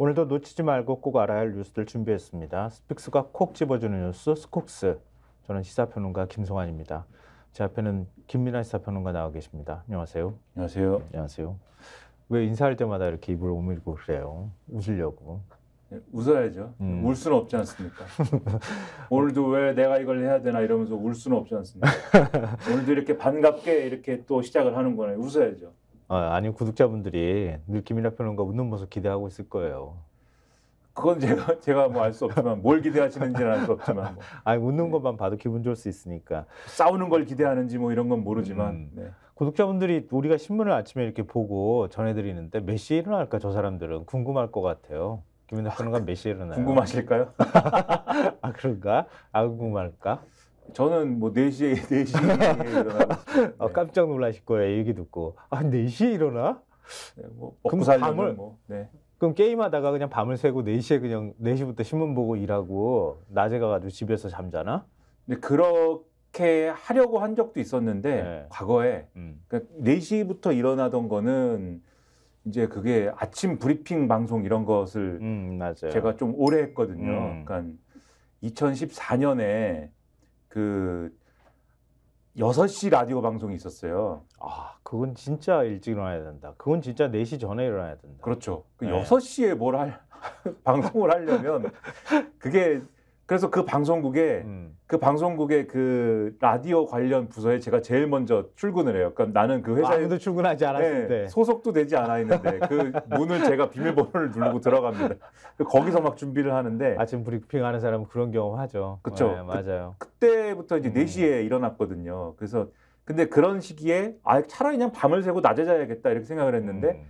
오늘도 놓치지 말고 꼭 알아야 할 뉴스들 준비했습니다. 스픽스가 콕 집어주는 뉴스 스콕스. 저는 시사평론가 김성환입니다. 제 앞에는 김민아 시사평론가 나와 계십니다. 안녕하세요. 안녕하세요. 안녕하세요. 왜 인사할 때마다 이렇게 입을 오밀고 그래요? 웃으려고. 네, 웃어야죠. 울 수는 없지 않습니까? 오늘도 왜 내가 이걸 해야 되나 이러면서 울 수는 없지 않습니까? 오늘도 이렇게 반갑게 이렇게 또 시작을 하는 거네. 웃어야죠. 아니 구독자분들이 늘 김민아 평론가 웃는 모습 기대하고 있을 거예요. 그건 제가 뭐 알 수 없지만 뭘 기대하시는지는 알 수 없지만 뭐. 아니 웃는 것만 봐도 기분 좋을 수 있으니까. 싸우는 걸 기대하는지 뭐 이런 건 모르지만 네. 구독자분들이 우리가 신문을 아침에 이렇게 보고 전해드리는데 몇 시에 일어날까 저 사람들은 궁금할 것 같아요. 김민아 평론가 몇 시에 일어나요? 궁금하실까요? 아 그런가? 아 궁금할까? 저는 뭐 4시에 일어나고 네. 깜짝 놀라실 거예요. 얘기 듣고. 아 4시에 일어나? 네, 뭐 먹고 살려면 뭐. 네. 그럼 게임하다가 그냥 밤을 새고 4시에 그냥 4시부터 신문 보고 일하고 낮에 가가지고 집에서 잠자나? 근데 그렇게 하려고 한 적도 있었는데 네. 과거에 그러니까 4시부터 일어나던 거는 이제 그게 아침 브리핑 방송 이런 것을 맞아요. 제가 좀 오래 했거든요. 그러니까 2014년에 그 6시 라디오 방송이 있었어요. 아, 그건 진짜 일찍 일어나야 된다. 그건 진짜 4시 전에 일어나야 된다. 그렇죠. 그 네. 6시에 방송을 하려면 그게 그래서 그 방송국에 그 라디오 관련 부서에 제가 제일 먼저 출근을 해요. 그러니까 나는 그 회사에 아무도 출근하지 않았을 때 소속도 되지 않아 있는데 그 문을 제가 비밀번호를 누르고 들어갑니다. 거기서 막 준비를 하는데 아침 브리핑하는 사람은 그런 경험 하죠. 그렇죠. 네, 맞아요. 그때부터 이제 4시에 일어났거든요. 그래서 근데 그런 시기에 차라리 그냥 밤을 새고 낮에 자야겠다 이렇게 생각을 했는데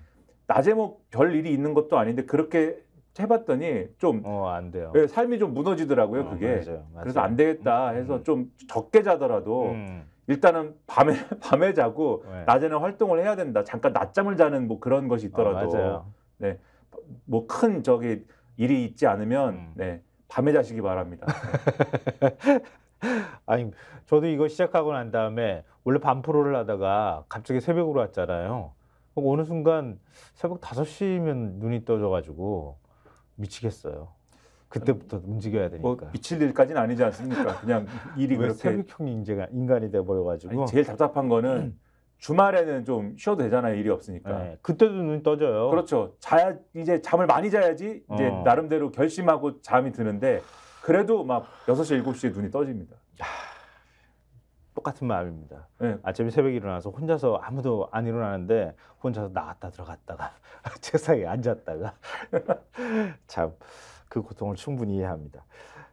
낮에 뭐 별 일이 있는 것도 아닌데 그렇게 해봤더니 좀 안 돼요. 네, 삶이 좀 무너지더라고요. 그게. 맞아요. 그래서 안 되겠다 해서 좀 적게 자더라도 일단은 밤에 자고 네. 낮에는 활동을 해야 된다. 잠깐 낮잠을 자는 뭐 그런 것이 있더라도 맞아요. 네, 뭐 큰 일이 있지 않으면 네, 밤에 자시기 바랍니다. 아니 저도 이거 시작하고 난 다음에 원래 밤 프로를 하다가 갑자기 새벽으로 왔잖아요. 어느 순간 새벽 5시면 눈이 떠져가지고 미치겠어요. 그때부터 움직여야 되니까. 뭐 미칠 일까지는 아니지 않습니까? 그냥 일이 그렇게 새벽형 인간이 돼버려가지고. 제일 답답한 거는 주말에는 좀 쉬어도 되잖아요. 일이 없으니까. 네, 그때도 눈이 떠져요. 그렇죠. 이제 잠을 많이 자야지 이제 나름대로 결심하고 잠이 드는데 그래도 막 6시, 7시에 눈이 떠집니다. 똑같은 마음입니다. 네. 아침에 새벽에 일어나서 혼자서 아무도 안 일어나는데 혼자서 나갔다 들어갔다가 책상에 앉았다가 참 그 고통을 충분히 이해합니다.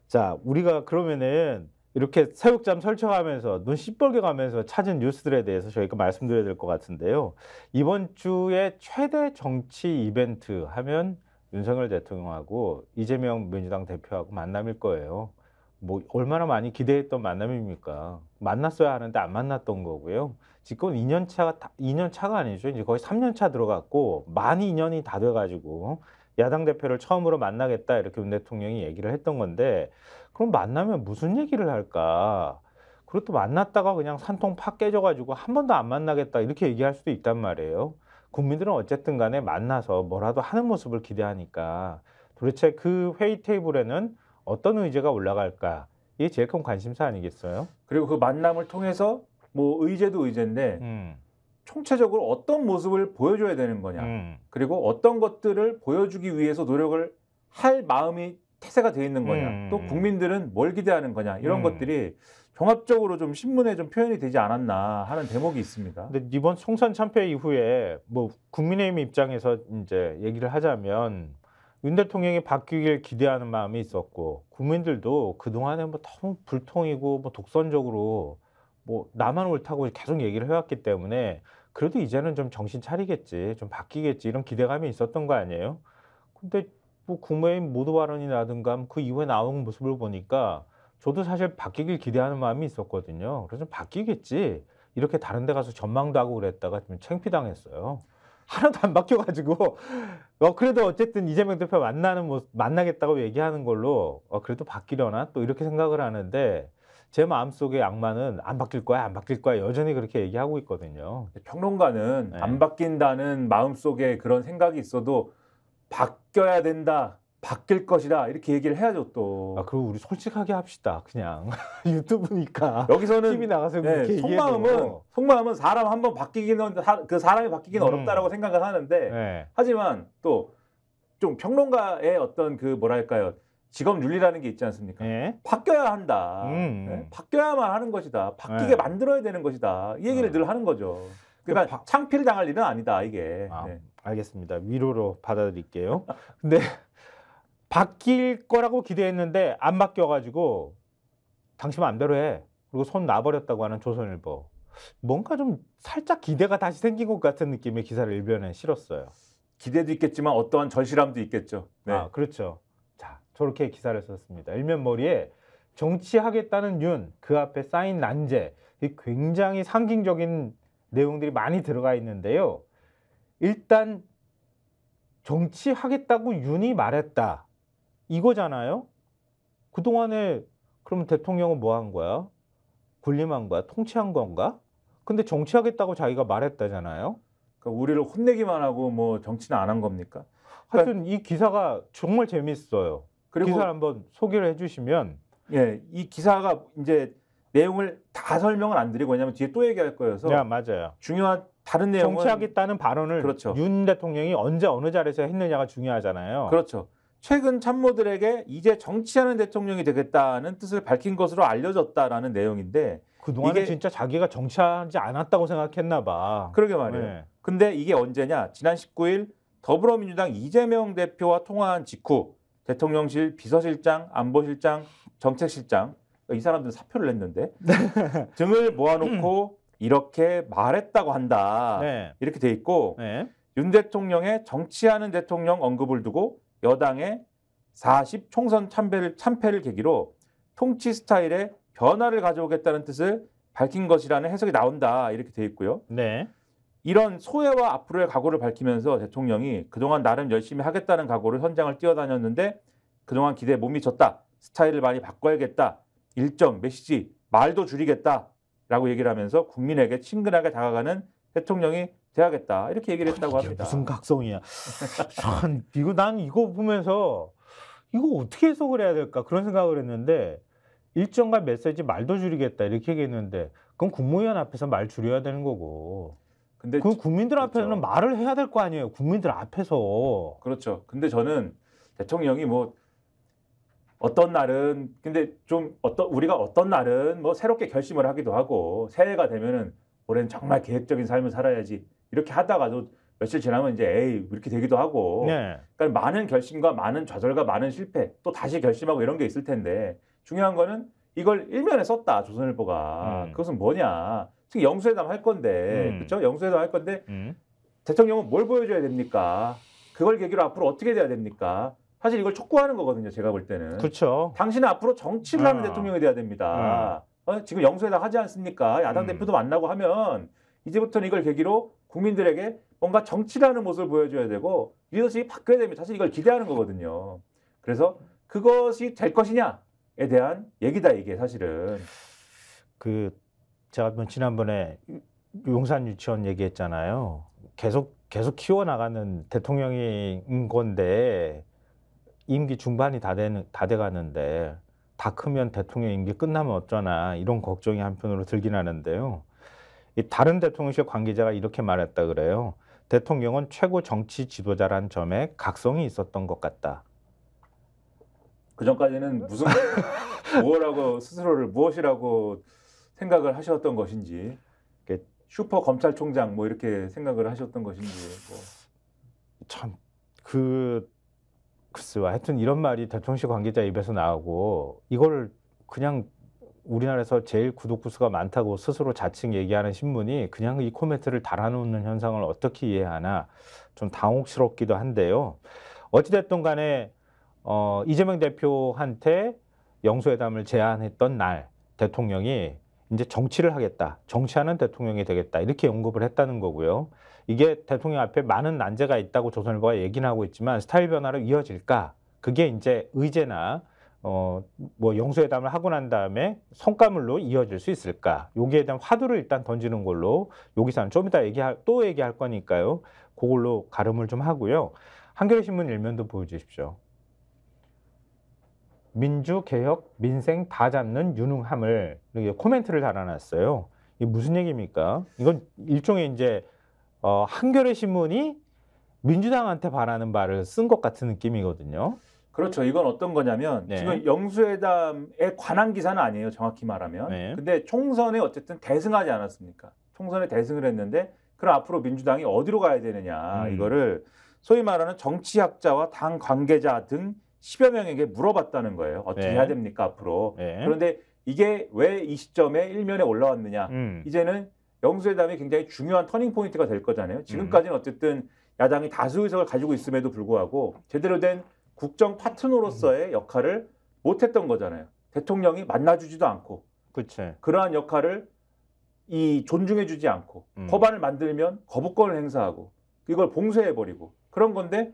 자, 우리가 그러면은 이렇게 새벽잠 설쳐가면서 눈 시뻘게 가면서 찾은 뉴스들에 대해서 저희가 말씀드려야 될 것 같은데요. 이번 주에 최대 정치 이벤트 하면 윤석열 대통령하고 이재명 민주당 대표하고 만남일 거예요. 뭐 얼마나 많이 기대했던 만남입니까? 만났어야 하는데 안 만났던 거고요. 지금 2년 차가 아니죠. 이제 거의 3년 차 들어갔고 만 2년이 다 돼가지고 야당 대표를 처음으로 만나겠다 이렇게 윤 대통령이 얘기를 했던 건데 그럼 만나면 무슨 얘기를 할까? 그리고 또 만났다가 그냥 산통 팍 깨져가지고 한 번도 안 만나겠다 이렇게 얘기할 수도 있단 말이에요. 국민들은 어쨌든 간에 만나서 뭐라도 하는 모습을 기대하니까 도대체 그 회의 테이블에는 어떤 의제가 올라갈까? 이게 제일 큰 관심사 아니겠어요? 그리고 그 만남을 통해서 뭐 의제도 의제인데 총체적으로 어떤 모습을 보여줘야 되는 거냐. 그리고 어떤 것들을 보여주기 위해서 노력을 할 마음이 태세가 돼 있는 거냐. 또 국민들은 뭘 기대하는 거냐. 이런 것들이 종합적으로 좀 신문에 좀 표현이 되지 않았나 하는 대목이 있습니다. 근데 이번 총선 참패 이후에 뭐 국민의힘 입장에서 이제 얘기를 하자면 윤 대통령이 바뀌길 기대하는 마음이 있었고 국민들도 그동안에 뭐 너무 불통이고 뭐 독선적으로 뭐 나만 옳다고 계속 얘기를 해왔기 때문에 그래도 이제는 좀 정신 차리겠지, 좀 바뀌겠지 이런 기대감이 있었던 거 아니에요? 근데 뭐 국민의힘 모두 발언이라든가 그 이후에 나온 모습을 보니까 저도 사실 바뀌길 기대하는 마음이 있었거든요. 그래서 바뀌겠지 이렇게 다른 데 가서 전망도 하고 그랬다가 좀 창피당했어요. 하나도 안 바뀌어가지고 그래도 어쨌든 이재명 대표 만나겠다고 얘기하는 걸로 그래도 바뀌려나 또 이렇게 생각을 하는데 제 마음속의 악마는 안 바뀔 거야, 안 바뀔 거야 여전히 그렇게 얘기하고 있거든요. 평론가는 네. 안 바뀐다는 마음속에 그런 생각이 있어도 바뀌어야 된다. 바뀔 것이다. 이렇게 얘기를 해야죠 또. 아, 그리고 우리 솔직하게 합시다. 그냥 유튜브니까. 여기서는 TV 나가서 그렇게 얘기해도. 속마음은 사람 한번 바뀌기는 그 사람이 바뀌기는 어렵다라고 생각을 하는데 네. 하지만 또 좀 평론가의 어떤 그 뭐랄까요? 직업 윤리라는 게 있지 않습니까? 네. 바뀌어야 한다. 네? 바뀌어야만 하는 것이다. 바뀌게 네. 만들어야 되는 것이다. 이 얘기를 늘 하는 거죠. 그러니까 창피를 당할 일은 아니다. 이게. 아, 네. 알겠습니다. 위로로 받아들일게요. 근데 바뀔 거라고 기대했는데 안 바뀌어가지고 당신 마음대로 해. 그리고 손 놔버렸다고 하는 조선일보. 뭔가 좀 살짝 기대가 다시 생긴 것 같은 느낌의 기사를 일면에 실었어요. 기대도 있겠지만 어떠한 절실함도 있겠죠. 네. 아, 그렇죠. 자, 저렇게 기사를 썼습니다. 일면 머리에 정치하겠다는 윤, 그 앞에 쌓인 난제, 굉장히 상징적인 내용들이 많이 들어가 있는데요. 일단 정치하겠다고 윤이 말했다. 이거잖아요. 그동안에 그러면 대통령은 뭐 한 거야? 군림한 거야? 통치한 건가? 근데 정치하겠다고 자기가 말했다잖아요. 그러니까 우리를 혼내기만 하고 뭐 정치는 안 한 겁니까? 하여튼 이 기사가 정말 재밌어요. 그리고 기사를 한번 소개를 해주시면. 예, 이 기사가 이제 내용을 다 설명을 안 드리고 왜냐하면 뒤에 또 얘기할 거여서. 네, 맞아요. 중요한 다른 내용은 정치하겠다는 발언을 그렇죠. 윤 대통령이 언제 어느 자리에서 했느냐가 중요하잖아요. 그렇죠. 최근 참모들에게 이제 정치하는 대통령이 되겠다는 뜻을 밝힌 것으로 알려졌다라는 내용인데 그동안에 진짜 자기가 정치하지 않았다고 생각했나 봐. 그러게 말이에요. 네. 근데 이게 언제냐? 지난 19일 더불어민주당 이재명 대표와 통화한 직후 대통령실 비서실장, 안보실장, 정책실장 이 사람들은 사표를 냈는데 등을 모아놓고 이렇게 말했다고 한다. 네. 이렇게 돼 있고 네. 윤 대통령의 정치하는 대통령 언급을 두고 여당의 40 총선 참패를 계기로 통치 스타일에 변화를 가져오겠다는 뜻을 밝힌 것이라는 해석이 나온다. 이렇게 돼 있고요. 네. 이런 소회와 앞으로의 각오를 밝히면서 대통령이 그동안 나름 열심히 하겠다는 각오를 현장을 뛰어다녔는데 그동안 기대에 못 미쳤다. 스타일을 많이 바꿔야겠다. 일정, 메시지, 말도 줄이겠다. 라고 얘기를 하면서 국민에게 친근하게 다가가는 대통령이 돼야겠다. 이렇게 얘기를 했다고 합니다. 무슨 각성이야. 난 이거 보면서 이거 어떻게 해석을 해야 될까 그런 생각을 했는데 일정과 메시지 말도 줄이겠다 이렇게 얘기했는데 그럼 국무위원 앞에서 말 줄여야 되는 거고 근데 그 국민들 앞에서는 그렇죠. 말을 해야 될 거 아니에요. 국민들 앞에서. 그렇죠. 근데 저는 대통령이 뭐 어떤 날은 근데 좀 우리가 어떤 날은 뭐 새롭게 결심을 하기도 하고 새해가 되면은 올해는 정말 계획적인 삶을 살아야지 이렇게 하다가도 며칠 지나면 이제 에이 이렇게 되기도 하고 네. 그러니까 많은 결심과 많은 좌절과 많은 실패 또 다시 결심하고 이런 게 있을 텐데 중요한 거는 이걸 일면에 썼다 조선일보가 그것은 뭐냐 특히 영수회담 할 건데 그렇죠 영수회담 할 건데 대통령은 뭘 보여줘야 됩니까 그걸 계기로 앞으로 어떻게 돼야 됩니까 사실 이걸 촉구하는 거거든요 제가 볼 때는 그렇죠. 당신은 앞으로 정치를 하는 대통령이 돼야 됩니다 지금 영수회담 하지 않습니까 야당 대표도 만나고 하면 이제부터는 이걸 계기로 국민들에게 뭔가 정치를 하는 모습을 보여줘야 되고 리더십이 바뀌어야 됩니다 사실 이걸 기대하는 거거든요 그래서 그것이 될 것이냐에 대한 얘기다 이게 사실은 제가 지난번에 용산 유치원 얘기했잖아요. 계속 키워나가는 대통령인 건데 임기 중반이 다 돼가는데 다 크면 대통령 임기 끝나면 어쩌나 이런 걱정이 한편으로 들긴 하는데요. 다른 대통령실 관계자가 이렇게 말했다 그래요. 대통령은 최고 정치 지도자란 점에 각성이 있었던 것 같다. 그 전까지는 무슨 무엇이라고 생각을 하셨던 것인지 슈퍼 검찰총장 뭐 이렇게 생각을 하셨던 것인지 참 글쎄요. 하여튼 이런 말이 대통령실 관계자 입에서 나오고 이걸 그냥 우리나라에서 제일 구독 구수가 많다고 스스로 자칭 얘기하는 신문이 그냥 이 코멘트를 달아놓는 현상을 어떻게 이해하나 좀 당혹스럽기도 한데요. 어찌됐든 간에 이재명 대표한테 영수회담을 제안했던 날 대통령이 이제 정치를 하겠다. 정치하는 대통령이 되겠다. 이렇게 언급을 했다는 거고요. 이게 대통령 앞에 많은 난제가 있다고 조선일보가 얘기는 하고 있지만 스타일 변화로 이어질까? 그게 이제 의제나 뭐 영수회담을 하고 난 다음에 성과물로 이어질 수 있을까? 여기에 대한 화두를 일단 던지는 걸로 요 기사는 좀 이따 얘기할 거니까요. 그걸로 가름을 좀 하고요. 한겨레신문 일면도 보여주십시오. 민주개혁 민생 다 잡는 유능함을 이렇게 코멘트를 달아놨어요. 이게 무슨 얘기입니까? 이건 일종의 이제 한겨레신문이 민주당한테 바라는 바를 쓴 것 같은 느낌이거든요. 그렇죠. 이건 어떤 거냐면 네. 지금 영수회담에 관한 기사는 아니에요. 정확히 말하면. 네. 근데 총선에 어쨌든 대승하지 않았습니까? 총선에 대승을 했는데 그럼 앞으로 민주당이 어디로 가야 되느냐 이거를 소위 말하는 정치학자와 당 관계자 등 10여 명에게 물어봤다는 거예요. 어떻게 네. 해야 됩니까 앞으로. 네. 그런데 이게 왜 이 시점에 일면에 올라왔느냐. 이제는 영수회담이 굉장히 중요한 터닝 포인트가 될 거잖아요. 지금까지는 어쨌든 야당이 다수 의석을 가지고 있음에도 불구하고 제대로 된 국정 파트너로서의 역할을 못했던 거잖아요. 대통령이 만나주지도 않고 그치. 그러한 역할을 존중해주지 않고 법안을 만들면 거부권을 행사하고 이걸 봉쇄해버리고 그런 건데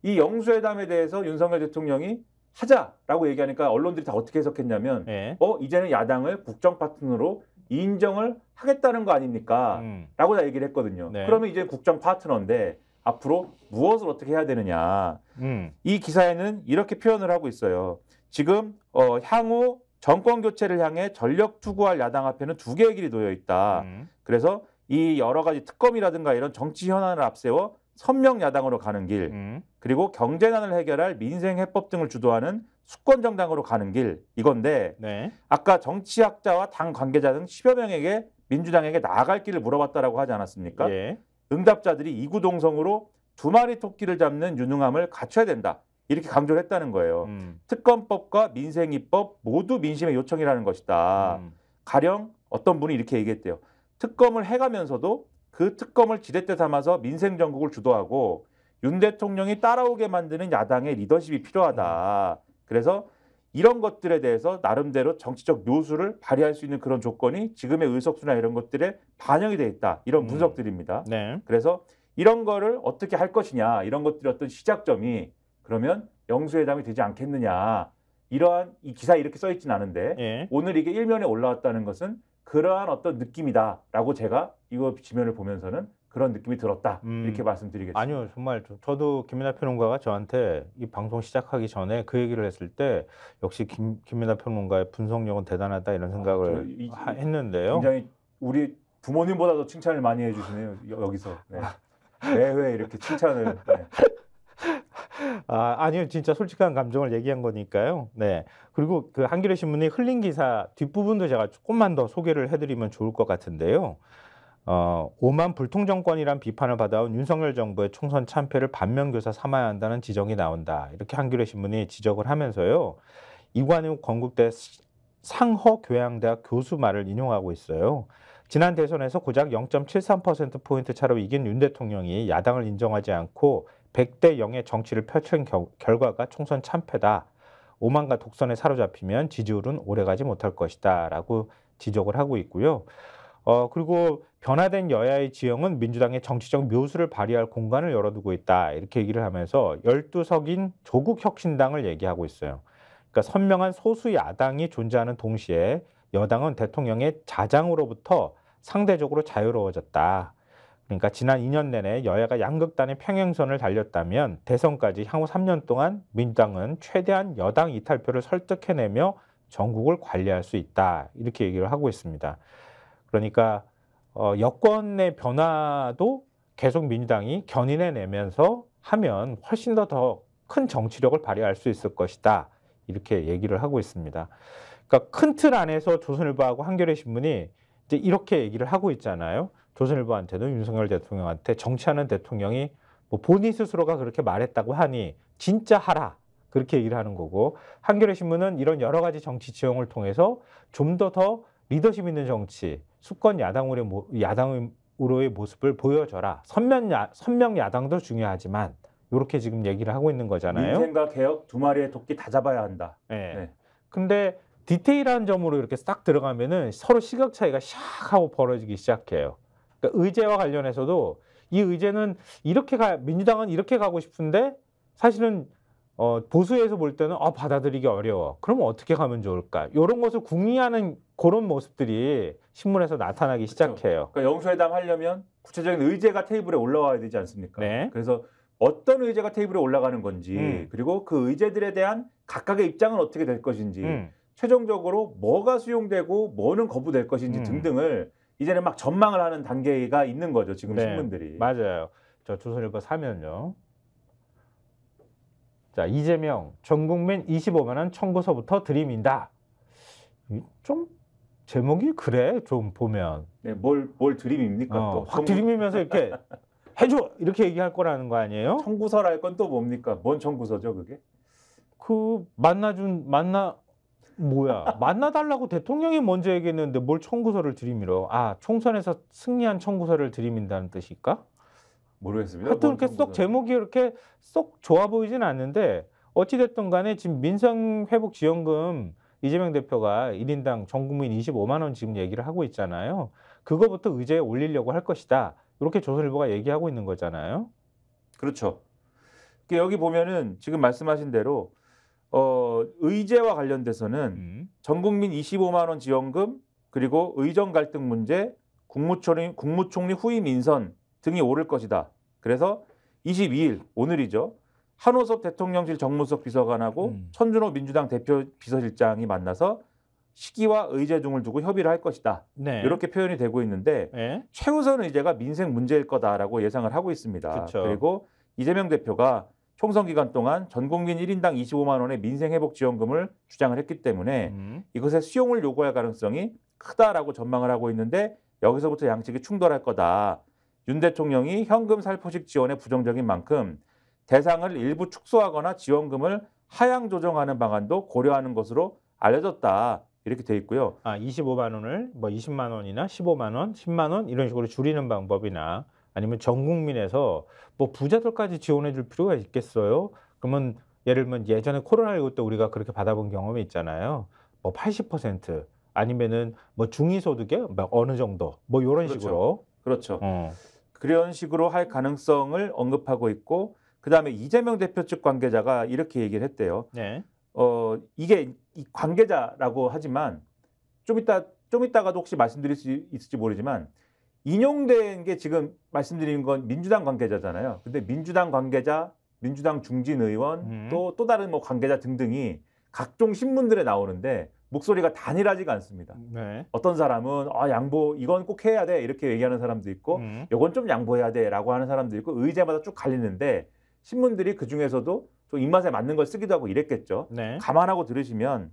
이 영수회담에 대해서 윤석열 대통령이 하자라고 얘기하니까 언론들이 다 어떻게 해석했냐면 네. 이제는 야당을 국정 파트너로 인정을 하겠다는 거 아닙니까? 라고 다 얘기를 했거든요. 네. 그러면 이제 국정 파트너인데 앞으로 무엇을 어떻게 해야 되느냐. 이 기사에는 이렇게 표현을 하고 있어요. 지금 향후 정권 교체를 향해 전력 투구할 야당 앞에는 두 개의 길이 놓여 있다. 그래서 이 여러 가지 특검이라든가 이런 정치 현안을 앞세워 선명 야당으로 가는 길, 그리고 경제난을 해결할 민생 해법 등을 주도하는 수권 정당으로 가는 길 이건데 네. 아까 정치학자와 당 관계자 등 10여 명에게 민주당에게 나아갈 길을 물어봤다라고 하지 않았습니까? 예. 응답자들이 이구동성으로 두 마리 토끼를 잡는 유능함을 갖춰야 된다. 이렇게 강조를 했다는 거예요. 특검법과 민생입법 모두 민심의 요청이라는 것이다. 가령 어떤 분이 이렇게 얘기했대요. 특검을 해가면서도 그 특검을 지렛대 삼아서 민생 정국을 주도하고 윤 대통령이 따라오게 만드는 야당의 리더십이 필요하다. 그래서 이런 것들에 대해서 나름대로 정치적 묘수를 발휘할 수 있는 그런 조건이 지금의 의석수나 이런 것들에 반영이 돼 있다. 이런 분석들입니다. 네. 그래서 이런 거를 어떻게 할 것이냐. 이런 것들이 어떤 시작점이 그러면 영수회담이 되지 않겠느냐. 이러한 이 기사에 이렇게 써 있진 않은데 예. 오늘 이게 일면에 올라왔다는 것은 그러한 어떤 느낌이다라고 제가 이거 지면을 보면서는 그런 느낌이 들었다. 이렇게 말씀드리겠습니다. 아니요. 정말 저도 김민하 평론가가 저한테 이 방송 시작하기 전에 그 얘기를 했을 때 역시 김민하 평론가의 분석력은 대단하다 이런 생각을 했는데요. 굉장히 우리 부모님보다도 칭찬을 많이 해주시네요. 여기서. 네. 매회 이렇게 칭찬을. 네. 아니요. 진짜 솔직한 감정을 얘기한 거니까요. 네. 그리고 그 한겨레 신문이 흘린 기사 뒷부분도 제가 조금만 더 소개를 해드리면 좋을 것 같은데요. 오만 불통정권이란 비판을 받아온 윤석열 정부의 총선 참패를 반면교사 삼아야 한다는 지적이 나온다. 이렇게 한겨레 신문이 지적을 하면서요. 이관우 건국대 상허교양대학 교수 말을 인용하고 있어요. 지난 대선에서 고작 0.73%포인트 차로 이긴 윤 대통령이 야당을 인정하지 않고 100대 0의 정치를 펼친 결과가 총선 참패다. 오만과 독선에 사로잡히면 지지율은 오래가지 못할 것이다. 라고 지적을 하고 있고요. 그리고 변화된 여야의 지형은 민주당의 정치적 묘수를 발휘할 공간을 열어두고 있다. 이렇게 얘기를 하면서 12석인 조국혁신당을 얘기하고 있어요. 그러니까 선명한 소수 야당이 존재하는 동시에 여당은 대통령의 자장으로부터 상대적으로 자유로워졌다. 그러니까 지난 2년 내내 여야가 양극단의 평행선을 달렸다면 대선까지 향후 3년 동안 민주당은 최대한 여당 이탈표를 설득해내며 전국을 관리할 수 있다. 이렇게 얘기를 하고 있습니다. 그러니까 여권의 변화도 계속 민주당이 견인해내면서 하면 훨씬 더 큰 정치력을 발휘할 수 있을 것이다. 이렇게 얘기를 하고 있습니다. 그러니까 큰 틀 안에서 조선일보하고 한겨레신문이 이제 이렇게 얘기를 하고 있잖아요. 조선일보한테도 윤석열 대통령한테 정치하는 대통령이 뭐 본인 스스로가 그렇게 말했다고 하니 진짜 하라. 그렇게 얘기를 하는 거고 한겨레신문은 이런 여러 가지 정치 지형을 통해서 좀 더 리더십 있는 정치, 수권 야당으로의 모습을 보여줘라. 선명 야당도 중요하지만 이렇게 지금 얘기를 하고 있는 거잖아요. 민생과 개혁 두 마리의 토끼 다 잡아야 한다. 네. 네. 근데 디테일한 점으로 이렇게 싹 들어가면은 서로 시각 차이가 샥 하고 벌어지기 시작해요. 그러니까 의제와 관련해서도 이 의제는 민주당은 이렇게 가고 싶은데 사실은 보수에서 볼 때는 받아들이기 어려워. 그러면 어떻게 가면 좋을까? 이런 것을 궁리하는 그런 모습들이 신문에서 나타나기 시작해요. 그러니까 영수회담 하려면 구체적인 의제가 테이블에 올라와야 되지 않습니까? 네. 그래서 어떤 의제가 테이블에 올라가는 건지 그리고 그 의제들에 대한 각각의 입장은 어떻게 될 것인지 최종적으로 뭐가 수용되고 뭐는 거부될 것인지 등등을 이제는 막 전망을 하는 단계가 있는 거죠. 지금 네, 신문들이. 맞아요. 저 조선일보 사면요. 자, 이재명 전 국민 25만 원 청구서부터 들이민다. 좀 제목이 그래 좀 보면. 네, 뭘 들이밉니까 또? 확 들이밀면서 이렇게 해줘 이렇게 얘기할 거라는 거 아니에요? 청구서랄 건 또 뭡니까? 뭔 청구서죠 그게? 그 만나달라고 대통령이 먼저 얘기했는데 뭘 청구서를 들이밀어? 아, 총선에서 승리한 청구서를 들이민다는 뜻일까? 모르겠습니다. 하여튼 이렇게 쏙 제목이 이렇게 쏙 좋아 보이진 않는데 어찌됐든 간에 지금 민생회복지원금 이재명 대표가 1인당 전 국민 25만 원 지금 얘기를 하고 있잖아요. 그거부터 의제에 올리려고 할 것이다. 이렇게 조선일보가 얘기하고 있는 거잖아요. 그렇죠. 여기 보면은 지금 말씀하신 대로 의제와 관련돼서는 전 국민 25만 원 지원금 그리고 의정 갈등 문제, 국무총리 후임 인선 등이 오를 것이다. 그래서 22일 오늘이죠. 한호섭 대통령실 정무수석 비서관하고 천준호 민주당 대표 비서실장이 만나서 시기와 의제 등을 두고 협의를 할 것이다. 네. 이렇게 표현이 되고 있는데 네. 최우선 의제가 민생 문제일 거다라고 예상을 하고 있습니다. 그쵸. 그리고 이재명 대표가 총선 기간 동안 전 국민 1인당 25만 원의 민생회복지원금을 주장을 했기 때문에 이것의 수용을 요구할 가능성이 크다라고 전망을 하고 있는데 여기서부터 양측이 충돌할 거다. 윤 대통령이 현금 살포식 지원에 부정적인 만큼 대상을 일부 축소하거나 지원금을 하향 조정하는 방안도 고려하는 것으로 알려졌다. 이렇게 돼 있고요. 25만 원을 뭐 20만 원이나 15만 원, 10만 원 이런 식으로 줄이는 방법이나 아니면 전 국민에서 뭐 부자들까지 지원해 줄 필요가 있겠어요? 그러면 예를 들면 예전에 코로나19 때 우리가 그렇게 받아본 경험이 있잖아요. 뭐 80% 아니면은 뭐 중위소득에 뭐 어느 정도 뭐 이런 그렇죠. 식으로. 그렇죠. 그런 식으로 할 가능성을 언급하고 있고 그다음에 이재명 대표 측 관계자가 이렇게 얘기를 했대요. 네. 이게 관계자라고 하지만 좀 이따가도 혹시 말씀드릴 수 있을지 모르지만 인용된 게 지금 말씀드린 건 민주당 관계자잖아요. 근데 민주당 관계자, 민주당 중진 의원 또 다른 뭐 관계자 등등이 각종 신문들에 나오는데 목소리가 단일하지가 않습니다. 네. 어떤 사람은 양보 이건 꼭 해야 돼 이렇게 얘기하는 사람도 있고 이건 좀 양보해야 돼라고 하는 사람도 있고 의제마다 쭉 갈리는데 신문들이 그 중에서도 좀 입맛에 맞는 걸 쓰기도 하고 이랬겠죠. 네. 감안하고 들으시면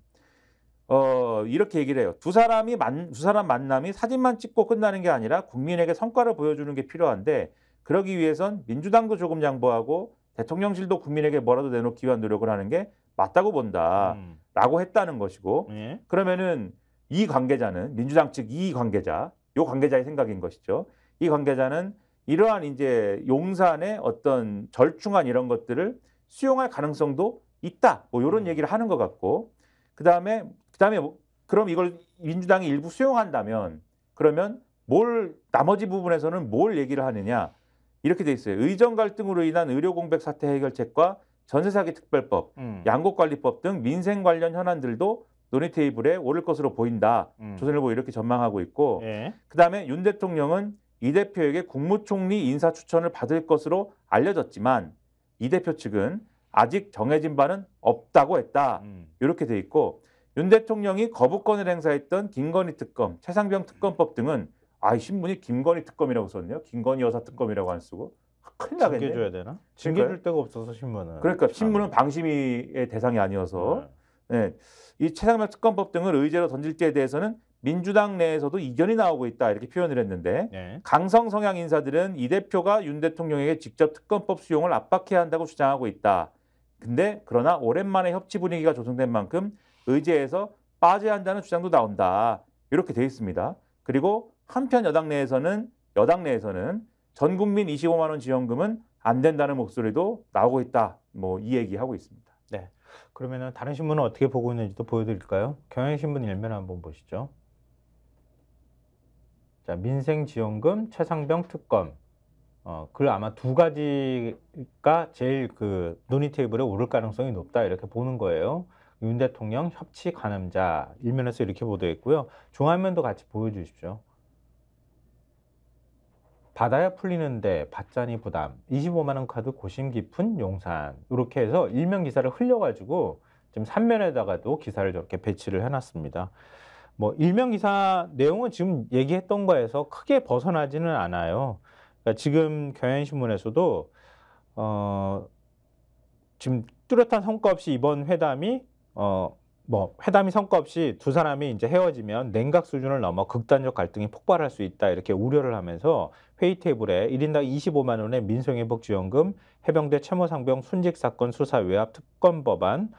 이렇게 얘기를 해요. 두 사람 만남이 사진만 찍고 끝나는 게 아니라 국민에게 성과를 보여주는 게 필요한데 그러기 위해선 민주당도 조금 양보하고 대통령실도 국민에게 뭐라도 내놓기 위한 노력을 하는 게 맞다고 본다라고 했다는 것이고 네. 그러면은 이 관계자는 민주당 측 요 관계자의 생각인 것이죠. 이 관계자는 이러한 이제 용산의 어떤 절충안 이런 것들을 수용할 가능성도 있다. 뭐 이런 얘기를 하는 것 같고 그다음에 그럼 이걸 민주당이 일부 수용한다면 그러면 나머지 부분에서는 뭘 얘기를 하느냐 이렇게 돼 있어요. 의정 갈등으로 인한 의료 공백 사태 해결책과 전세 사기 특별법, 양곡관리법 등 민생 관련 현안들도 논의 테이블에 오를 것으로 보인다. 조선일보 이렇게 전망하고 있고 그다음에 윤 대통령은 이 대표에게 국무총리 인사 추천을 받을 것으로 알려졌지만 이 대표 측은 아직 정해진 바는 없다고 했다. 이렇게 돼 있고 윤 대통령이 거부권을 행사했던 김건희 특검, 최상병 특검법 등은 신문이 김건희 특검이라고 썼네요. 김건희 여사 특검이라고 안 쓰고 큰일 나겠네. 징계줘야 되나? 징계줄 데가 없어서 신문은. 그러니까 신문은 방심위의 대상이 아니어서 네. 이 최상병 특검법 등을 의제로 던질 때에 대해서는 민주당 내에서도 이견이 나오고 있다 이렇게 표현을 했는데 강성 성향 인사들은 이 대표가 윤 대통령에게 직접 특검법 수용을 압박해야 한다고 주장하고 있다. 근데 그러나 오랜만에 협치 분위기가 조성된 만큼 의제에서 빠져야 한다는 주장도 나온다. 이렇게 돼 있습니다. 그리고 한편 여당 내에서는 전 국민 25만 원 지원금은 안 된다는 목소리도 나오고 있다. 뭐 이 얘기하고 있습니다. 네. 그러면은 다른 신문은 어떻게 보고 있는지도 보여드릴까요? 경향신문 일면 한번 보시죠. 자, 민생지원금, 최상병 특검. 그 아마 두 가지가 제일 그 논의 테이블에 오를 가능성이 높다 이렇게 보는 거예요. 윤 대통령 협치 가늠자 일면에서 이렇게 보도했고요. 중앙면도 같이 보여주십시오. 받아야 풀리는데 받자니 부담, 25만 원 카드 고심 깊은 용산, 이렇게 해서 일면 기사를 흘려가지고 지금 3면에다가도 기사를 저렇게 배치를 해놨습니다. 뭐 일면 기사 내용은 지금 얘기했던 거에서 크게 벗어나지는 않아요. 그러니까 지금 경향신문에서도 지금 뚜렷한 성과 없이 이번 회담이 회담이 성과 없이 두 사람이 이제 헤어지면 냉각 수준을 넘어 극단적 갈등이 폭발할 수 있다, 이렇게 우려를 하면서 회의 테이블에 1인당 25만 원의 민생회복지원금, 해병대 참호상병 순직 사건 수사 외압 특검 법안